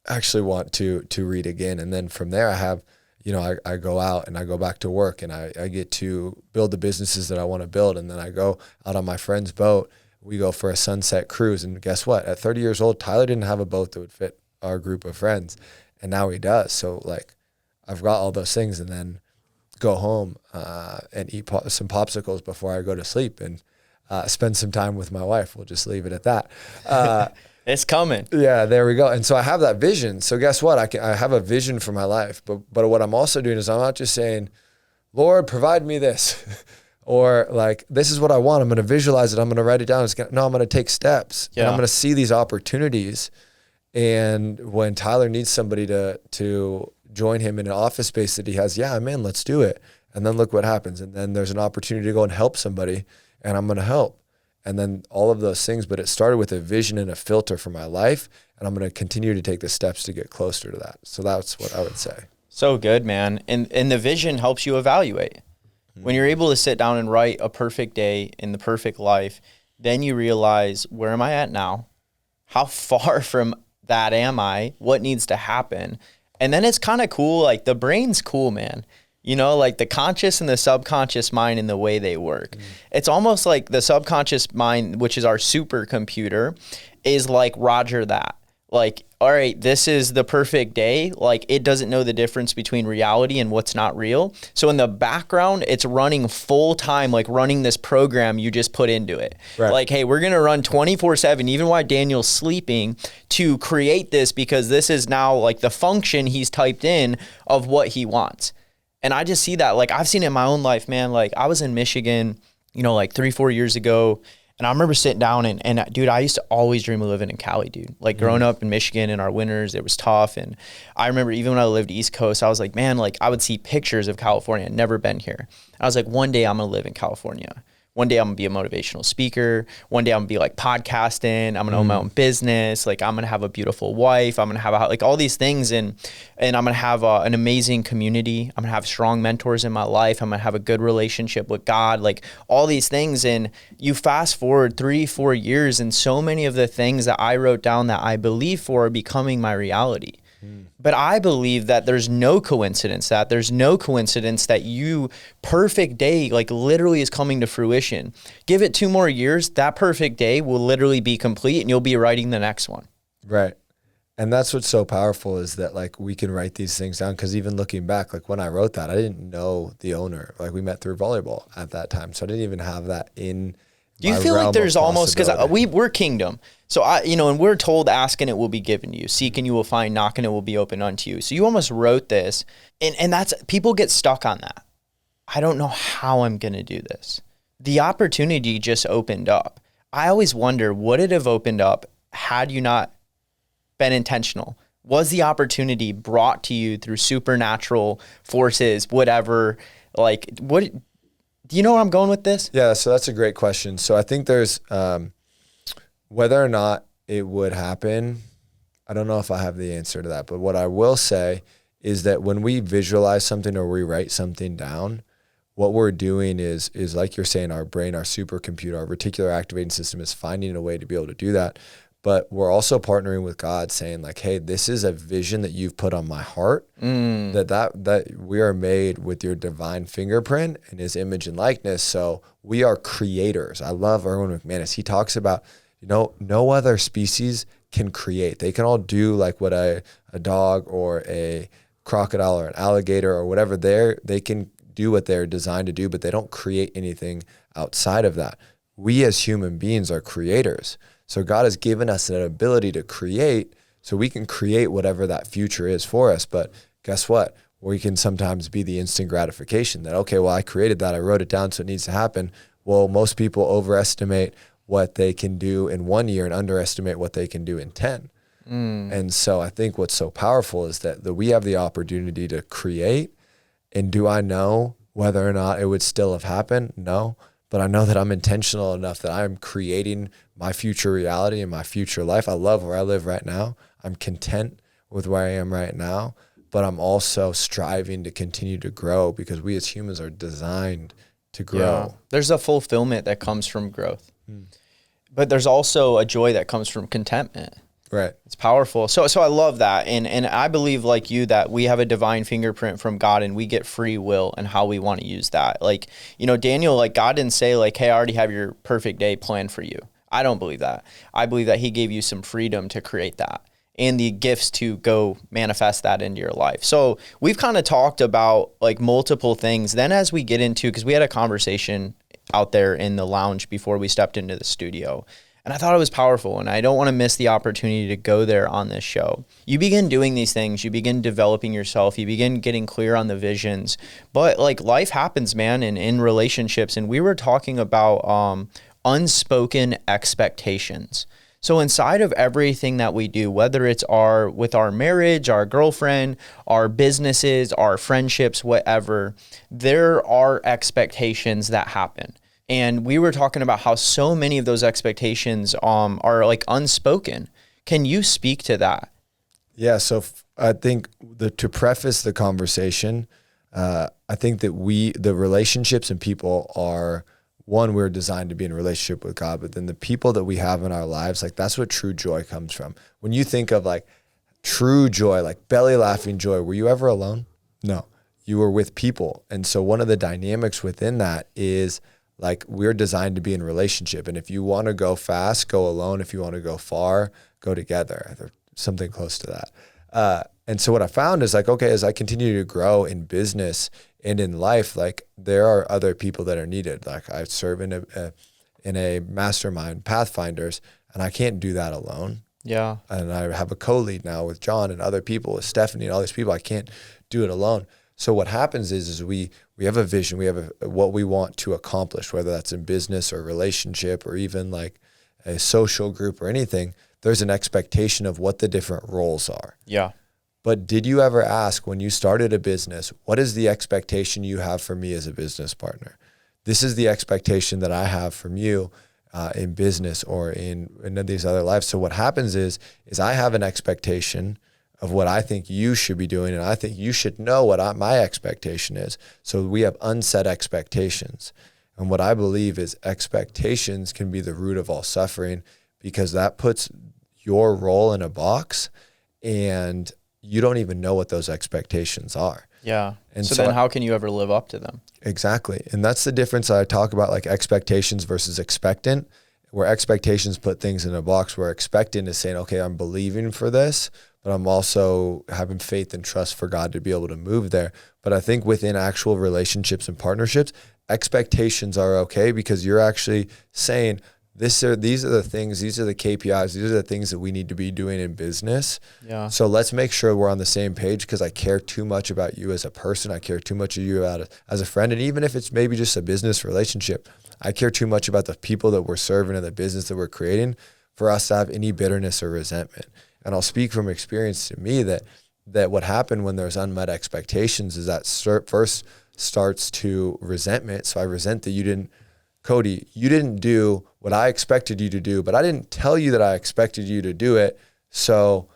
actually want to read again. And then from there I have, I go out and I go back to work and I get to build the businesses that I want to build. And then I go out on my friend's boat. We go for a sunset cruise. And guess what? At 30 years old, Tyler didn't have a boat that would fit our group of friends. And now he does. So like I've got all those things, and then go home and eat some popsicles before I go to sleep and spend some time with my wife. We'll just leave it at that. It's coming. Yeah, there we go. And so I have that vision. So guess what? I have a vision for my life. But what I'm also doing is I'm not just saying, Lord, provide me this. Or like, this is what I want. I'm going to visualize it. I'm going to write it down. I'm going to take steps. Yeah. And I'm going to see these opportunities. And when Tyler needs somebody to join him in an office space that he has, yeah, I'm in, let's do it. And then look what happens. And then there's an opportunity to go and help somebody, and I'm going to help. And then all of those things, but it started with a vision and a filter for my life. And I'm going to continue to take the steps to get closer to that. So that's what I would say. So good, man. And the vision helps you evaluate. When you're able to sit down and write a perfect day in the perfect life, then you realize, where am I at now? How far from that am I? What needs to happen? And then it's kind of cool. Like the brain's cool, man. Like the conscious and the subconscious mind and the way they work. It's almost like the subconscious mind, which is our supercomputer, is like Roger that. Like, all right, this is the perfect day. Like it doesn't know the difference between reality and what's not real. So in the background, it's running full time, like running this program you just put into it. Right. Like, hey, we're going to run 24/7, even while Daniel's sleeping, to create this, because this is now like the function he's typed in of what he wants. And I just see that, like I've seen it in my own life, man. Like I was in Michigan, like 3-4 years ago. And I remember sitting down and dude, I used to always dream of living in Cali, dude. Like growing up in Michigan in our winters, it was tough. And I remember even when I lived East Coast, I was like, man, like I would see pictures of California. I'd never been here. I was like, one day I'm going to live in California. One day I'm going to be a motivational speaker. One day I'm going to be like podcasting. I'm going to own my own business. Like I'm going to have a beautiful wife. I'm going to have like all these things. And I'm going to have an amazing community. I'm going to have strong mentors in my life. I'm going to have a good relationship with God, like all these things. And you fast forward 3-4 years, and so many of the things that I wrote down that I believe for are becoming my reality. But I believe that there's no coincidence that you perfect day, like literally is coming to fruition. Give it 2 more years, that perfect day will literally be complete and you'll be writing the next one. Right. And that's what's so powerful, is that like we can write these things down. Cause even looking back, like when I wrote that, I didn't know the owner. Like we met through volleyball at that time. So I didn't even have that in. Do you feel like there's almost, because we're kingdom. So and we're told, ask and it will be given to you. Seek and you will find, knock and it will be open unto you. So you almost wrote this, and that's, people get stuck on that. I don't know how I'm going to do this. The opportunity just opened up. I always wonder, would it have opened up had you not been intentional? Was the opportunity brought to you through supernatural forces, whatever? Like, what? Do you know where I'm going with this? Yeah, so that's a great question. So I think there's, whether or not it would happen, I don't know if I have the answer to that. But what I will say is that when we visualize something or we write something down, what we're doing is like you're saying, our brain, our supercomputer, our reticular activating system is finding a way to be able to do that. But we're also partnering with God, saying like, hey, this is a vision that you've put on my heart, that we are made with your divine fingerprint and his image and likeness. So we are creators. I love Erwin McManus. He talks about, no other species can create. They can all do like what a dog or a crocodile or an alligator or whatever, they can do what they're designed to do, but they don't create anything outside of that. We as human beings are creators. So God has given us an ability to create, so we can create whatever that future is for us. But guess what? We can sometimes be the instant gratification that, okay, well, I created that. I wrote it down, so it needs to happen. Well, most people overestimate what they can do in 1 year and underestimate what they can do in 10. And so I think what's so powerful is that we have the opportunity to create. And do I know whether or not it would still have happened? No. But I know that I'm intentional enough that I'm creating my future reality and my future life. I love where I live right now. I'm content with where I am right now, but I'm also striving to continue to grow because we as humans are designed to grow. Yeah. There's a fulfillment that comes from growth, but there's also a joy that comes from contentment. Right. It's powerful. So I love that. And I believe like you that we have a divine fingerprint from God and we get free will and how we want to use that. Like, you know, Daniel, like God didn't say like, hey, I already have your perfect day planned for you. I don't believe that. I believe that he gave you some freedom to create that and the gifts to go manifest that into your life. So we've kind of talked about like multiple things. Then as we get into, because we had a conversation out there in the lounge before we stepped into the studio, and I thought it was powerful, and I don't want to miss the opportunity to go there on this show. You begin doing these things, you begin developing yourself, you begin getting clear on the visions, but like life happens, man, and in relationships, and we were talking about unspoken expectations. So inside of everything that we do, whether it's with our marriage, our girlfriend, our businesses, our friendships, whatever, there are expectations that happen. And we were talking about how so many of those expectations are like unspoken. Can you speak to that? Yeah. So I think to preface the conversation, I think that the relationships and people are, one, we're designed to be in a relationship with God, but then the people that we have in our lives, like that's what true joy comes from. When you think of like true joy, like belly laughing joy, were you ever alone? No, you were with people. And so one of the dynamics within that is like we're designed to be in a relationship. And if you want to go fast, go alone. If you want to go far, go together. Something close to that. And so what I found is like, okay, as I continue to grow in business and in life, like there are other people that are needed. Like I serve in a mastermind, Pathfinders, and I can't do that alone. Yeah. And I have a co-lead now with John and other people, with Stephanie and all these people. I can't do it alone. So what happens is we have a vision, we have what we want to accomplish, whether that's in business or relationship or even like a social group or anything. There's an expectation of what the different roles are. Yeah. But did you ever ask when you started a business, what is the expectation you have for me as a business partner? This is the expectation that I have from you in business or in these other lives. So what happens is I have an expectation of what I think you should be doing, and I think you should know what my expectation is. So we have unset expectations. And what I believe is expectations can be the root of all suffering because that puts your role in a box and you don't even know what those expectations are. Yeah. And so then how can you ever live up to them? Exactly. And that's the difference I talk about, like expectations versus expectant, where expectations put things in a box, where expectant is saying, okay, I'm believing for this, but I'm also having faith and trust for God to be able to move there. But I think within actual relationships and partnerships, expectations are okay because you're actually saying, these are the things, these are the KPIs, these are the things that we need to be doing in business. Yeah. So let's make sure we're on the same page because I care too much about you as a person. I care too much of you as a friend. And even if it's maybe just a business relationship, I care too much about the people that we're serving and the business that we're creating for us to have any bitterness or resentment. And I'll speak from experience to me that what happened when there's unmet expectations is that first starts to resentment. So I resent that Cody, you didn't do what I expected you to do, but I didn't tell you that I expected you to do it. So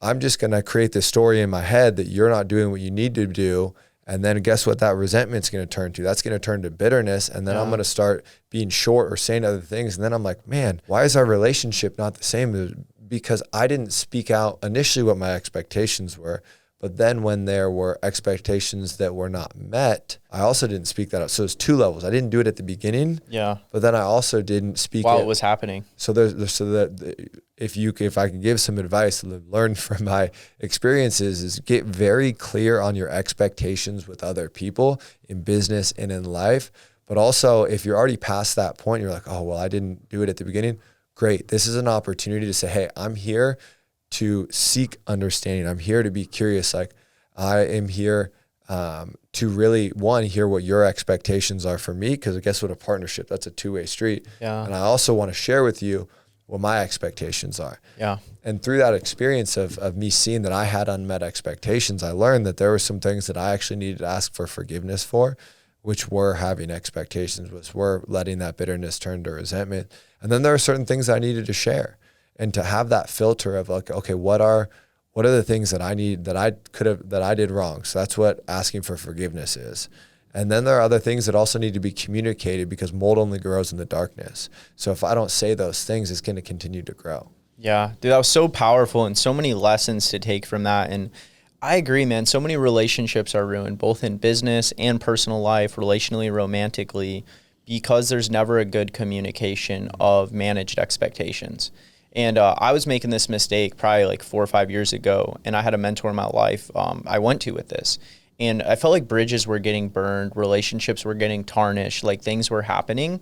I'm just going to create this story in my head that you're not doing what you need to do. And then guess what that resentment's going to turn to? That's going to turn to bitterness. And then I'm going to start being short or saying other things. And then I'm like, man, why is our relationship not the same? Because I didn't speak out initially what my expectations were. But then when there were expectations that were not met, I also didn't speak that out. So it's two levels. I didn't do it at the beginning. Yeah. But then I also didn't speak while it was happening. So if I can give some advice, learn from my experiences, is get very clear on your expectations with other people in business and in life. But also if you're already past that point, you're like, oh, well, I didn't do it at the beginning. Great. This is an opportunity to say, hey, I'm here to seek understanding. I'm here to be curious. Like I am here to really, one, hear what your expectations are for me, because guess what, a partnership, that's a two-way street. Yeah. And I also want to share with you what my expectations are. Yeah. And through that experience of me seeing that I had unmet expectations, I learned that there were some things that I actually needed to ask for forgiveness for, which were having expectations, which were letting that bitterness turn to resentment. And then there are certain things I needed to share, and to have that filter of like, okay, what are the things that I need, that I did wrong? So that's what asking for forgiveness is. And then there are other things that also need to be communicated, because mold only grows in the darkness. So if I don't say those things, it's going to continue to grow. Yeah, dude, that was so powerful, and so many lessons to take from that. And I agree, man. So many relationships are ruined, both in business and personal life, relationally, romantically, because there's never a good communication of managed expectations. And I was making this mistake probably like 4 or 5 years ago, and I had a mentor in my life I went to with this. And I felt like bridges were getting burned, relationships were getting tarnished, like things were happening.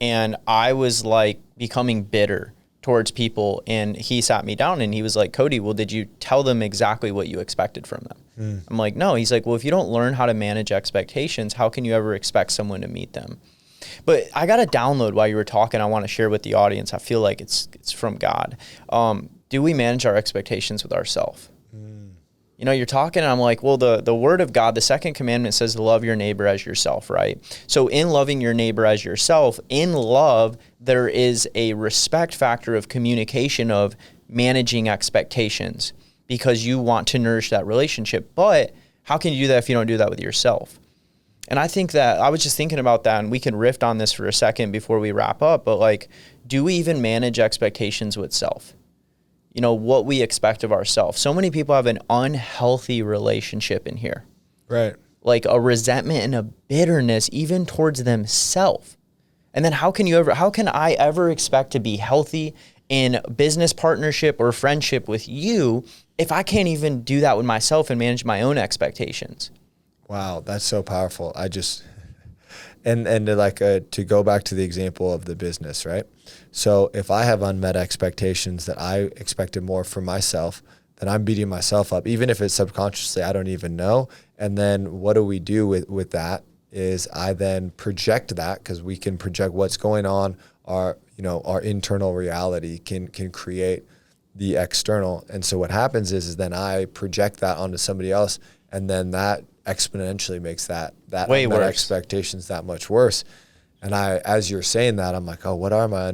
And I was like becoming bitter towards people. And he sat me down and he was like, Cody, well, did you tell them exactly what you expected from them? I'm like, no. He's like, well, if you don't learn how to manage expectations, how can you ever expect someone to meet them? But I got a download while you were talking. I want to share with the audience. I feel like it's from God. Do we manage our expectations with ourselves? You know, you're talking and I'm like, well, the word of God, the second commandment says to love your neighbor as yourself, right? So in loving your neighbor as yourself, in love, there is a respect factor of communication, of managing expectations, because you want to nourish that relationship. But how can you do that if you don't do that with yourself? And I think that I was just thinking about that, and we can riff on this for a second before we wrap up, but like, do we even manage expectations with self? You know, what we expect of ourselves. So many people have an unhealthy relationship in here. Right. Like a resentment and a bitterness even towards themselves. And then how can I ever expect to be healthy in business partnership or friendship with you if I can't even do that with myself and manage my own expectations? Wow, that's so powerful. And to go back to the example of the business, right? So if I have unmet expectations that I expected more from myself, then I'm beating myself up, even if it's subconsciously, I don't even know. And then what do we do with that is I then project that, because we can project what's going on. Our internal reality can create the external. And so what happens is then I project that onto somebody else, and then that exponentially makes that way worse. Expectations that much worse. And as you're saying that, I'm like, oh, what are my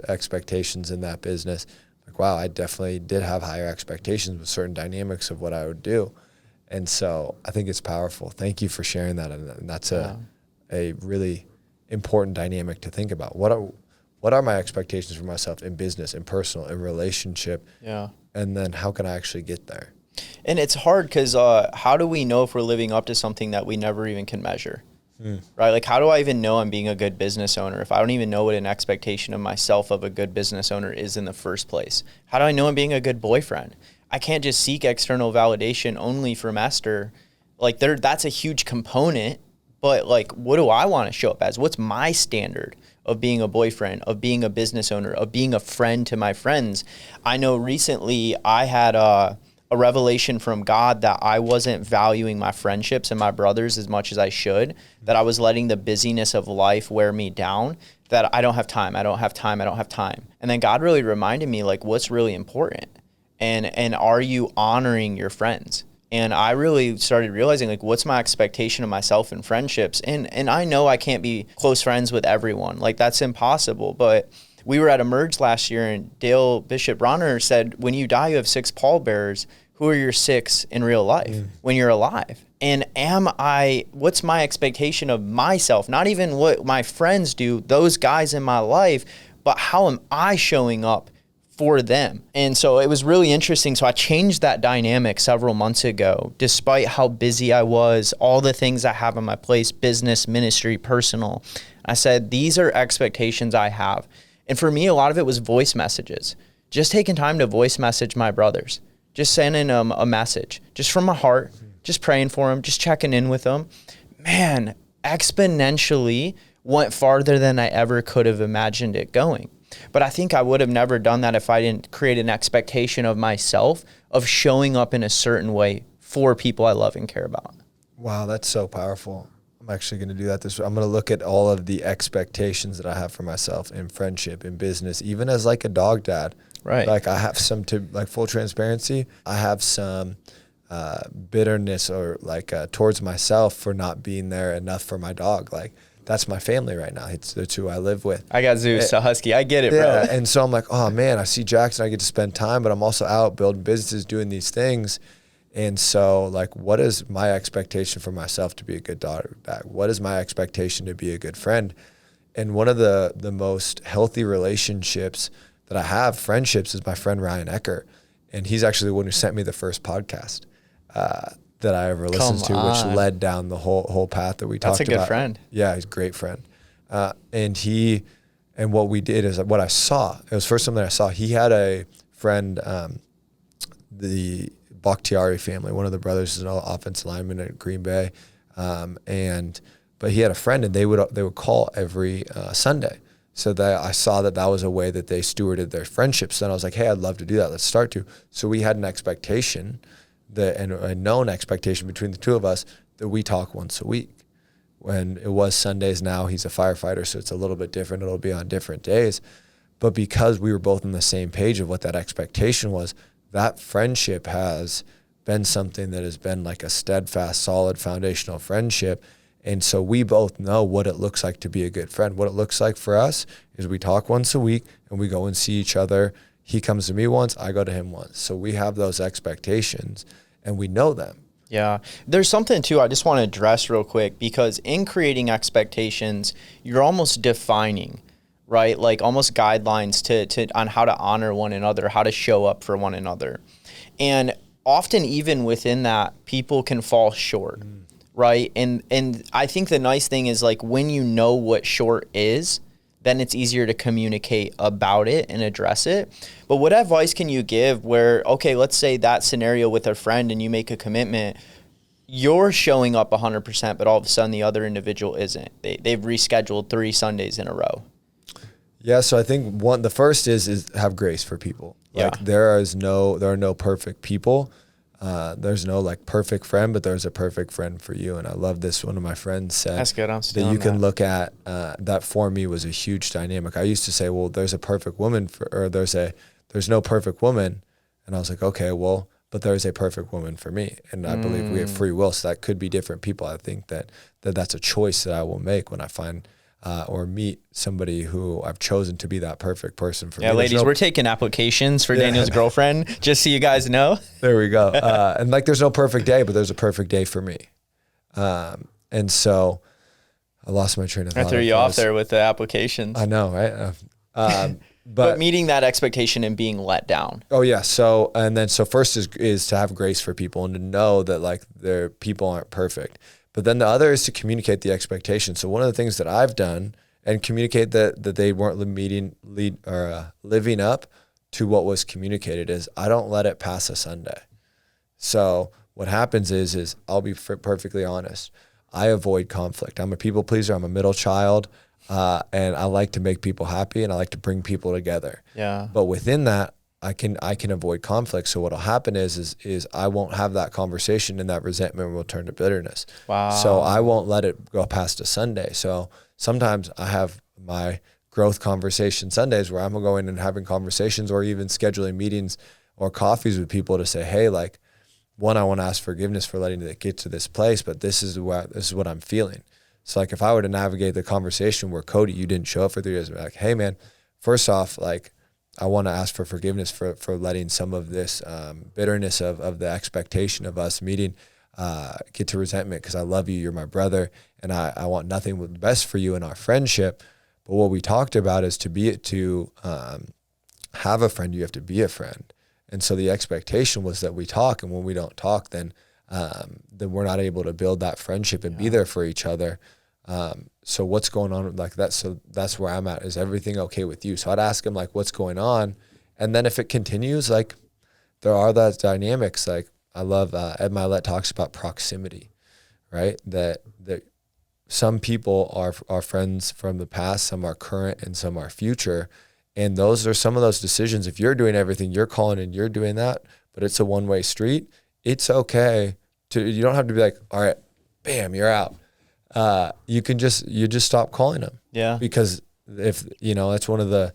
expectations in that business? Like, wow, I definitely did have higher expectations with certain dynamics of what I would do. And so I think it's powerful. Thank you for sharing that. And that's a really important dynamic to think about. What are my expectations for myself in business, in personal, in relationship? Yeah. And then how can I actually get there? And it's hard because how do we know if we're living up to something that we never even can measure? Right? Like, how do I even know I'm being a good business owner if I don't even know what an expectation of myself of a good business owner is in the first place? How do I know I'm being a good boyfriend? I can't just seek external validation only from Esther. Like, that's a huge component, but like, what do I want to show up as? What's my standard of being a boyfriend, of being a business owner, of being a friend to my friends? I know recently I had a revelation from God that I wasn't valuing my friendships and my brothers as much as I should, that I was letting the busyness of life wear me down, that I don't have time. And then God really reminded me, like, what's really important? And are you honoring your friends? And I really started realizing, like, what's my expectation of myself in friendships? And I know I can't be close friends with everyone. Like, that's impossible. But we were at a merge last year, and Dale Bishop Bronner said, when you die, you have 6 pallbearers. Who are your 6 in real life when you're alive? And what's my expectation of myself? Not even what my friends do, those guys in my life, but how am I showing up for them? And so it was really interesting. So I changed that dynamic several months ago, despite how busy I was, all the things I have on my plate, business, ministry, personal. I said, these are expectations I have. And for me, a lot of it was voice messages, just taking time to voice message my brothers, just sending them a message, just from my heart, just praying for them, just checking in with them. Man, exponentially went farther than I ever could have imagined it going. But I think I would have never done that if I didn't create an expectation of myself of showing up in a certain way for people I love and care about. Wow, that's so powerful. I'm actually going to do that I'm going to look at all of the expectations that I have for myself in friendship, in business, even as like a dog dad. Right. Like I have some, to like full transparency, I have some bitterness or like towards myself for not being there enough for my dog. Like that's my family right now. It's who I live with. I got Zeus, a husky. I get it, Yeah, bro. and so I'm like, oh man, I see Jackson, I get to spend time, but I'm also out building businesses, doing these things. And so like, what is my expectation for myself to be a good daughter dad? What is my expectation to be a good friend? And one of the most healthy relationships that I have, friendships, is my friend Ryan Ecker. And he's actually the one who sent me the first podcast that I ever listened to, which led down the whole path that we talked about. That's a good friend. Yeah, he's a great friend. And what we did is what I saw. It was first something I saw. He had a friend, the Bakhtiari family. One of the brothers is an offensive lineman at Green Bay, but he had a friend, and they would call every Sunday. So that I saw that was a way that they stewarded their friendships. Then I was like, hey, I'd love to do that. Let's start to. So we had an expectation, and a known expectation between the two of us, that we talk once a week. When it was Sundays, now he's a firefighter, so it's a little bit different. It'll be on different days. But because we were both on the same page of what that expectation was, that friendship has been something that has been like a steadfast, solid, foundational friendship. And so we both know what it looks like to be a good friend. What it looks like for us is we talk once a week and we go and see each other. He comes to me once, I go to him once. So we have those expectations and we know them. Yeah. There's something too I just want to address real quick, because in creating expectations, you're almost defining, right? Like almost guidelines to on how to honor one another, how to show up for one another. And often even within that, people can fall short, right? And I think the nice thing is, like, when you know what short is, then it's easier to communicate about it and address it. But what advice can you give where, okay, let's say that scenario with a friend and you make a commitment, you're showing up 100%, but all of a sudden the other individual isn't. They've rescheduled 3 Sundays in a row. Yeah, so I think the first is have grace for people. Like there are no perfect people. There's no like perfect friend, but there's a perfect friend for you. And I love this. One of my friends said That's good. that you can look at that for me was a huge dynamic. I used to say, well, there's a perfect woman there's no perfect woman. And I was like, okay, well, but there's a perfect woman for me. And I believe we have free will. So that could be different people. I think that's a choice that I will make when I find or meet somebody who I've chosen to be that perfect person for me. Yeah, ladies, we're taking applications for Daniel's girlfriend, just so you guys know. There we go. And like, there's no perfect day, but there's a perfect day for me. And so I lost my train of thought. I threw you off there with the applications. I know, right? But meeting that expectation and being let down. Oh yeah. So first is to have grace for people and to know that like their people aren't perfect. But then the other is to communicate the expectation. So one of the things that I've done and communicate that they weren't living up to what was communicated is I don't let it pass a Sunday. So what happens is I'll be perfectly honest. I avoid conflict. I'm a people pleaser. I'm a middle child. And I like to make people happy and I like to bring people together. Yeah. But within that, I can avoid conflict. So what'll happen is I won't have that conversation and that resentment will turn to bitterness. Wow. So I won't let it go past a Sunday. So sometimes I have my growth conversation Sundays where I'm going and having conversations or even scheduling meetings or coffees with people to say, hey, like, one, I want to ask forgiveness for letting it get to this place, but this is what I'm feeling. So like if I were to navigate the conversation where Cody, you didn't show up for 3 years, I'd be like, hey man, first off, like, I want to ask for forgiveness for letting some of this bitterness of the expectation of us meeting get to resentment because I love you, you're my brother, and I want nothing but the best for you in our friendship. But what we talked about is to have a friend, you have to be a friend. And so the expectation was that we talk, and when we don't talk, then we're not able to build that friendship and be there for each other. So what's going on like that? So that's where I'm at. Is everything okay with you? So I'd ask him like, what's going on? And then if it continues, like there are those dynamics. Like I love, Ed Milet talks about proximity, right? That some people are friends from the past, some are current and some are future. And those are some of those decisions. If you're doing everything, you're calling and you're doing that, but it's a one-way street. It's okay you don't have to be like, all right, bam, you're out. You just stop calling them. Yeah. Because if, that's one of the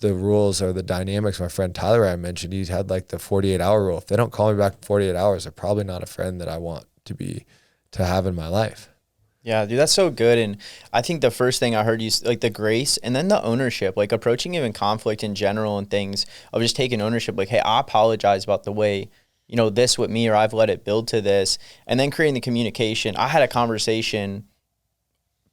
rules or the dynamics. My friend Tyler, I mentioned, he's had like the 48-hour rule. If they don't call me back in 48 hours, they're probably not a friend that I want to have in my life. Yeah, dude, that's so good. And I think the first thing I heard you, like the grace and then the ownership, like approaching even conflict in general and things of just taking ownership, like, hey, I apologize about the way, this with me, or I've let it build to this. And then creating the communication. I had a conversation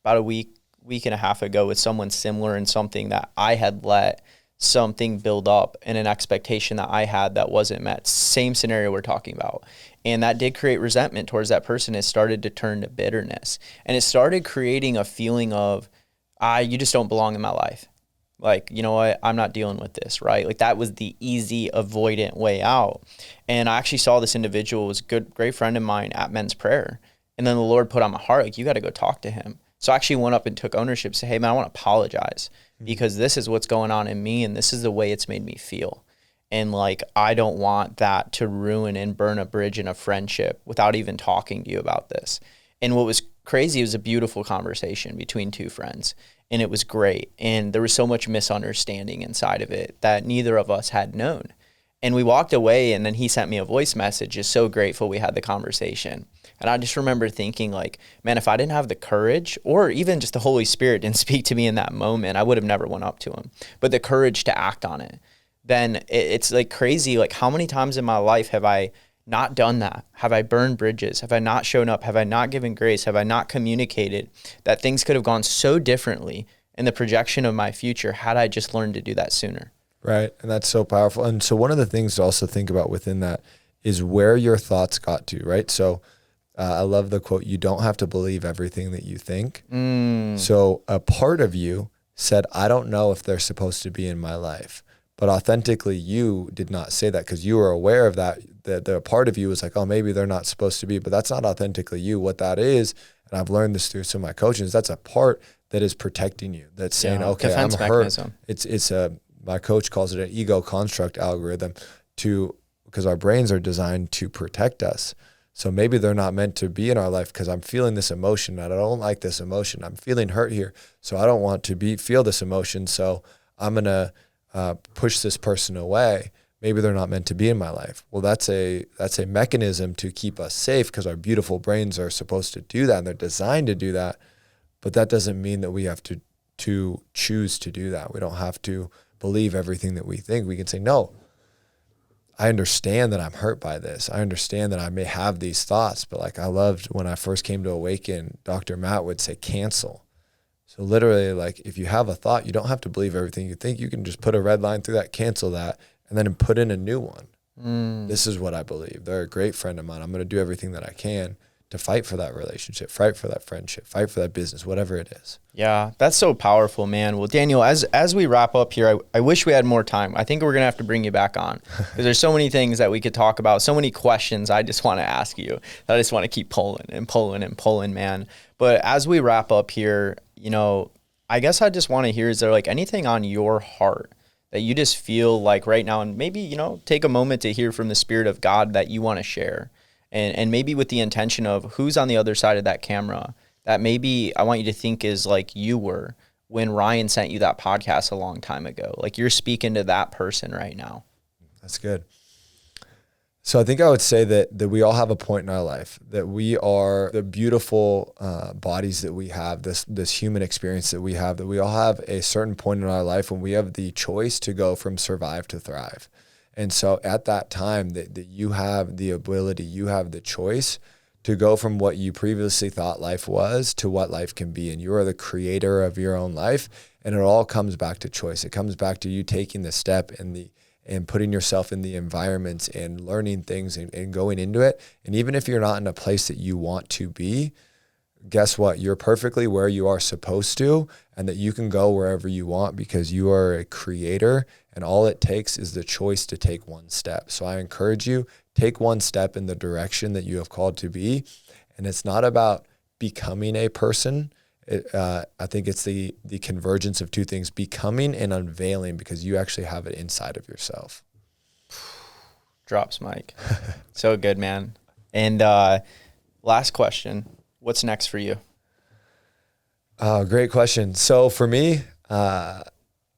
about a week and a half ago with someone similar in something that I had let something build up and an expectation that I had that wasn't met. Same scenario we're talking about. And that did create resentment towards that person. It started to turn to bitterness. And it started creating a feeling of, you just don't belong in my life. Like, you know what? I'm not dealing with this, right? Like that was the easy, avoidant way out. And I actually saw this individual was a great friend of mine at men's prayer. And then the Lord put on my heart, like, you got to go talk to him. So I actually went up and took ownership, say, hey man, I want to apologize because this is what's going on in me and this is the way it's made me feel. And like, I don't want that to ruin and burn a bridge in a friendship without even talking to you about this. And what was crazy, it was a beautiful conversation between two friends and it was great. And there was so much misunderstanding inside of it that neither of us had known. And we walked away and then he sent me a voice message, just so grateful we had the conversation. And I just remember thinking like, man, if I didn't have the courage or even just the Holy Spirit didn't speak to me in that moment, I would have never went up to him. But the courage to act on it, then it's like crazy. Like how many times in my life have I not done that? Have I burned bridges? Have I not shown up? Have I not given grace? Have I not communicated that things could have gone so differently in the projection of my future had I just learned to do that sooner? Right. And that's so powerful. And so one of the things to also think about within that is where your thoughts got to, right? So I love the quote, you don't have to believe everything that you think. So a part of you said, I don't know if they're supposed to be in my life. But authentically, you did not say that because you were aware of that. The part of you was like, oh, maybe they're not supposed to be, but that's not authentically you. What that is, and I've learned this through some of my coaching, is that's a part that is protecting you. That's saying, okay, I'm hurt. It's my coach calls it an ego construct algorithm because our brains are designed to protect us. So maybe they're not meant to be in our life because I'm feeling this emotion and I don't like this emotion. I'm feeling hurt here. So I don't want to feel this emotion. So I'm going to push this person away. Maybe they're not meant to be in my life. Well, that's a mechanism to keep us safe because our beautiful brains are supposed to do that and they're designed to do that. But that doesn't mean that we have to choose to do that. We don't have to believe everything that we think. We can say, no, I understand that I'm hurt by this. I understand that I may have these thoughts, but like I loved when I first came to Awaken, Dr. Matt would say, cancel. So literally, like if you have a thought, you don't have to believe everything you think. You can just put a red line through that, cancel that, and then put in a new one. This is what I believe. They're a great friend of mine. I'm going to do everything that I can to fight for that relationship, fight for that friendship, fight for that business, whatever it is. Yeah, that's so powerful, man. Well, Daniel, as we wrap up here, I wish we had more time. I think we're going to have to bring you back on because there's so many things that we could talk about, so many questions I just want to ask you that I just want to keep pulling, man. But as we wrap up here, I guess I just want to hear, is there like anything on your heart that you just feel like right now, and maybe, take a moment to hear from the Spirit of God that you want to share? And maybe with the intention of who's on the other side of that camera that maybe I want you to think is like you were when Ryan sent you that podcast a long time ago. Like you're speaking to that person right now. That's good. So I think I would say that we all have a point in our life that we are the beautiful bodies that we have, this human experience that we have, that we all have a certain point in our life when we have the choice to go from survive to thrive. And so at that time that you have the ability, you have the choice to go from what you previously thought life was to what life can be. And you are the creator of your own life. And it all comes back to choice. It comes back to you taking the step and putting yourself in the environments and learning things and going into it. And even if you're not in a place that you want to be, guess what? You're perfectly where you are supposed to, and that you can go wherever you want because you are a creator, and all it takes is the choice to take one step. So I encourage you, take one step in the direction that you have called to be. And it's not about becoming a person. I think it's the convergence of two things, becoming and unveiling, because you actually have it inside of yourself. Drops, Mike. So good, man. And last question. What's next for you? Oh, great question. So for me,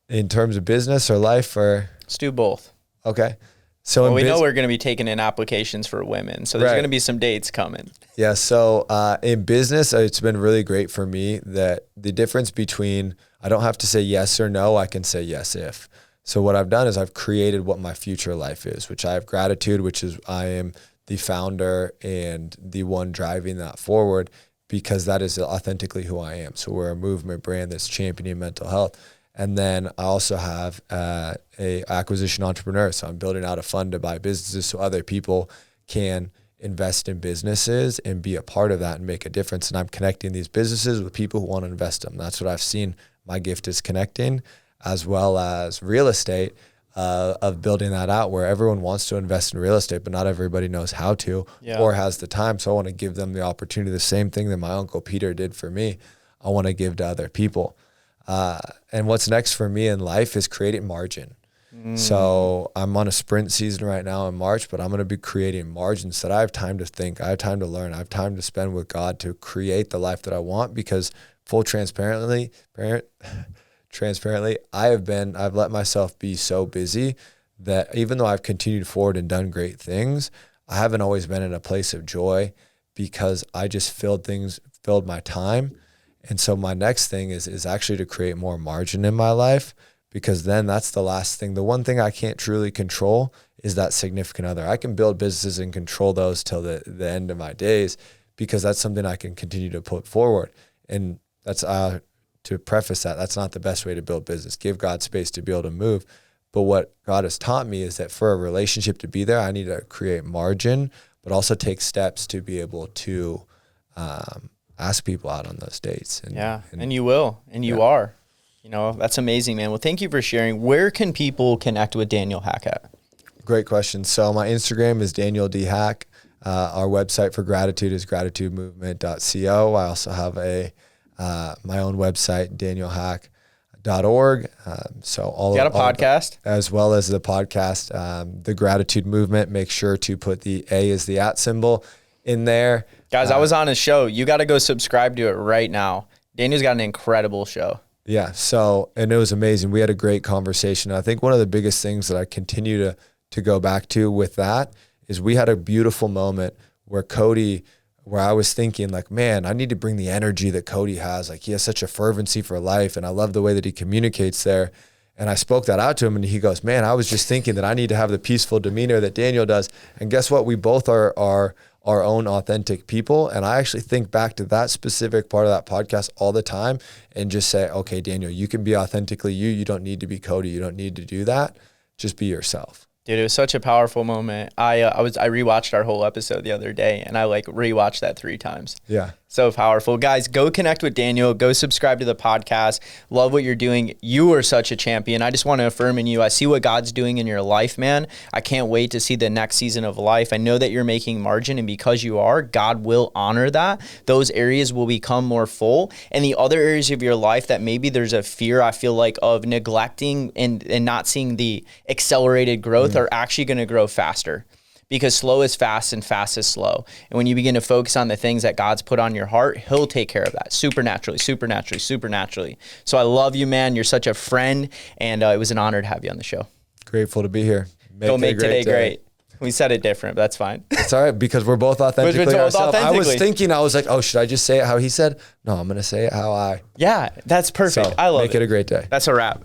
in terms of business or life, or Let's do both. okay. So Well, we know we're going to be taking in applications for women, so there's going to be some dates coming. Yeah. So in business, it's been really great for me that the difference between, I don't have to say yes or no, I can say yes if. So what I've done is I've created what my future life is, which I have gratitude, which is I am the founder and the one driving that forward, because that is authentically who I am. So we're a movement brand that's championing mental health. And then I also have a acquisition entrepreneur. So I'm building out a fund to buy businesses so other people can invest in businesses and be a part of that and make a difference. And I'm connecting these businesses with people who want to invest in them. That's what I've seen. My gift is connecting, as well as real estate, of building that out where everyone wants to invest in real estate, but not everybody knows how to or has the time. So I want to give them the opportunity, the same thing that my Uncle Peter did for me. I want to give to other people. And what's next for me in life is creating margin. So I'm on a sprint season right now in March, but I'm going to be creating margins so that I have time to think, I have time to learn, I have time to spend with God to create the life that I want, because full transparently, I've let myself be so busy that even though I've continued forward and done great things, I haven't always been in a place of joy because I just filled my time. And so my next thing is actually to create more margin in my life, because then that's the last thing. The one thing I can't truly control is that significant other. I can build businesses and control those till the end of my days, because that's something I can continue to put forward. And that's to preface that, that's not the best way to build business. Give God space to be able to move. But what God has taught me is that for a relationship to be there, I need to create margin, but also take steps to be able to ask people out on those dates. And you will, and you are. You know, that's amazing, man. Well, thank you for sharing. Where can people connect with Daniel Hack at? Great question. So my Instagram is Daniel D. Hack. Our website for gratitude is gratitudemovement.co. I also have my own website, danielhack.org. So all you got a podcast? As well as the podcast, The Gratitude Movement. Make sure to put the A as the @ symbol in there. Guys, I was on his show. You got to go subscribe to it right now. Daniel's got an incredible show. Yeah. So, and it was amazing. We had a great conversation. I think one of the biggest things that I continue to go back to with that is we had a beautiful moment where I was thinking like, man, I need to bring the energy that Cody has. Like, he has such a fervency for life, and I love the way that he communicates there. And I spoke that out to him, and he goes, man, I was just thinking that I need to have the peaceful demeanor that Daniel does. And guess what? We both are our own authentic people. And I actually think back to that specific part of that podcast all the time and just say, okay, Daniel, you can be authentically you. You don't need to be Cody. You don't need to do that. Just be yourself. Dude, it was such a powerful moment. I rewatched our whole episode the other day, and I rewatched that 3 times. Yeah. So powerful. Guys, go connect with Daniel. Go subscribe to the podcast. Love what you're doing. You are such a champion. I just want to affirm in you. I see what God's doing in your life, man. I can't wait to see the next season of life. I know that you're making margin, and because you are, God will honor that. Those areas will become more full. And the other areas of your life that maybe there's a fear, I feel like, of neglecting and not seeing the accelerated growth are actually going to grow faster. Because slow is fast and fast is slow. And when you begin to focus on the things that God's put on your heart, he'll take care of that supernaturally. So I love you, man. You're such a friend. And it was an honor to have you on the show. Grateful to be here. Go make today great. We said it different, but that's fine. It's all right, because we're both authentically ourselves. I was thinking, I was like, oh, should I just say it how he said? No, I'm going to say it how I. Yeah, that's perfect. So, I love it. Make it a great day. That's a wrap.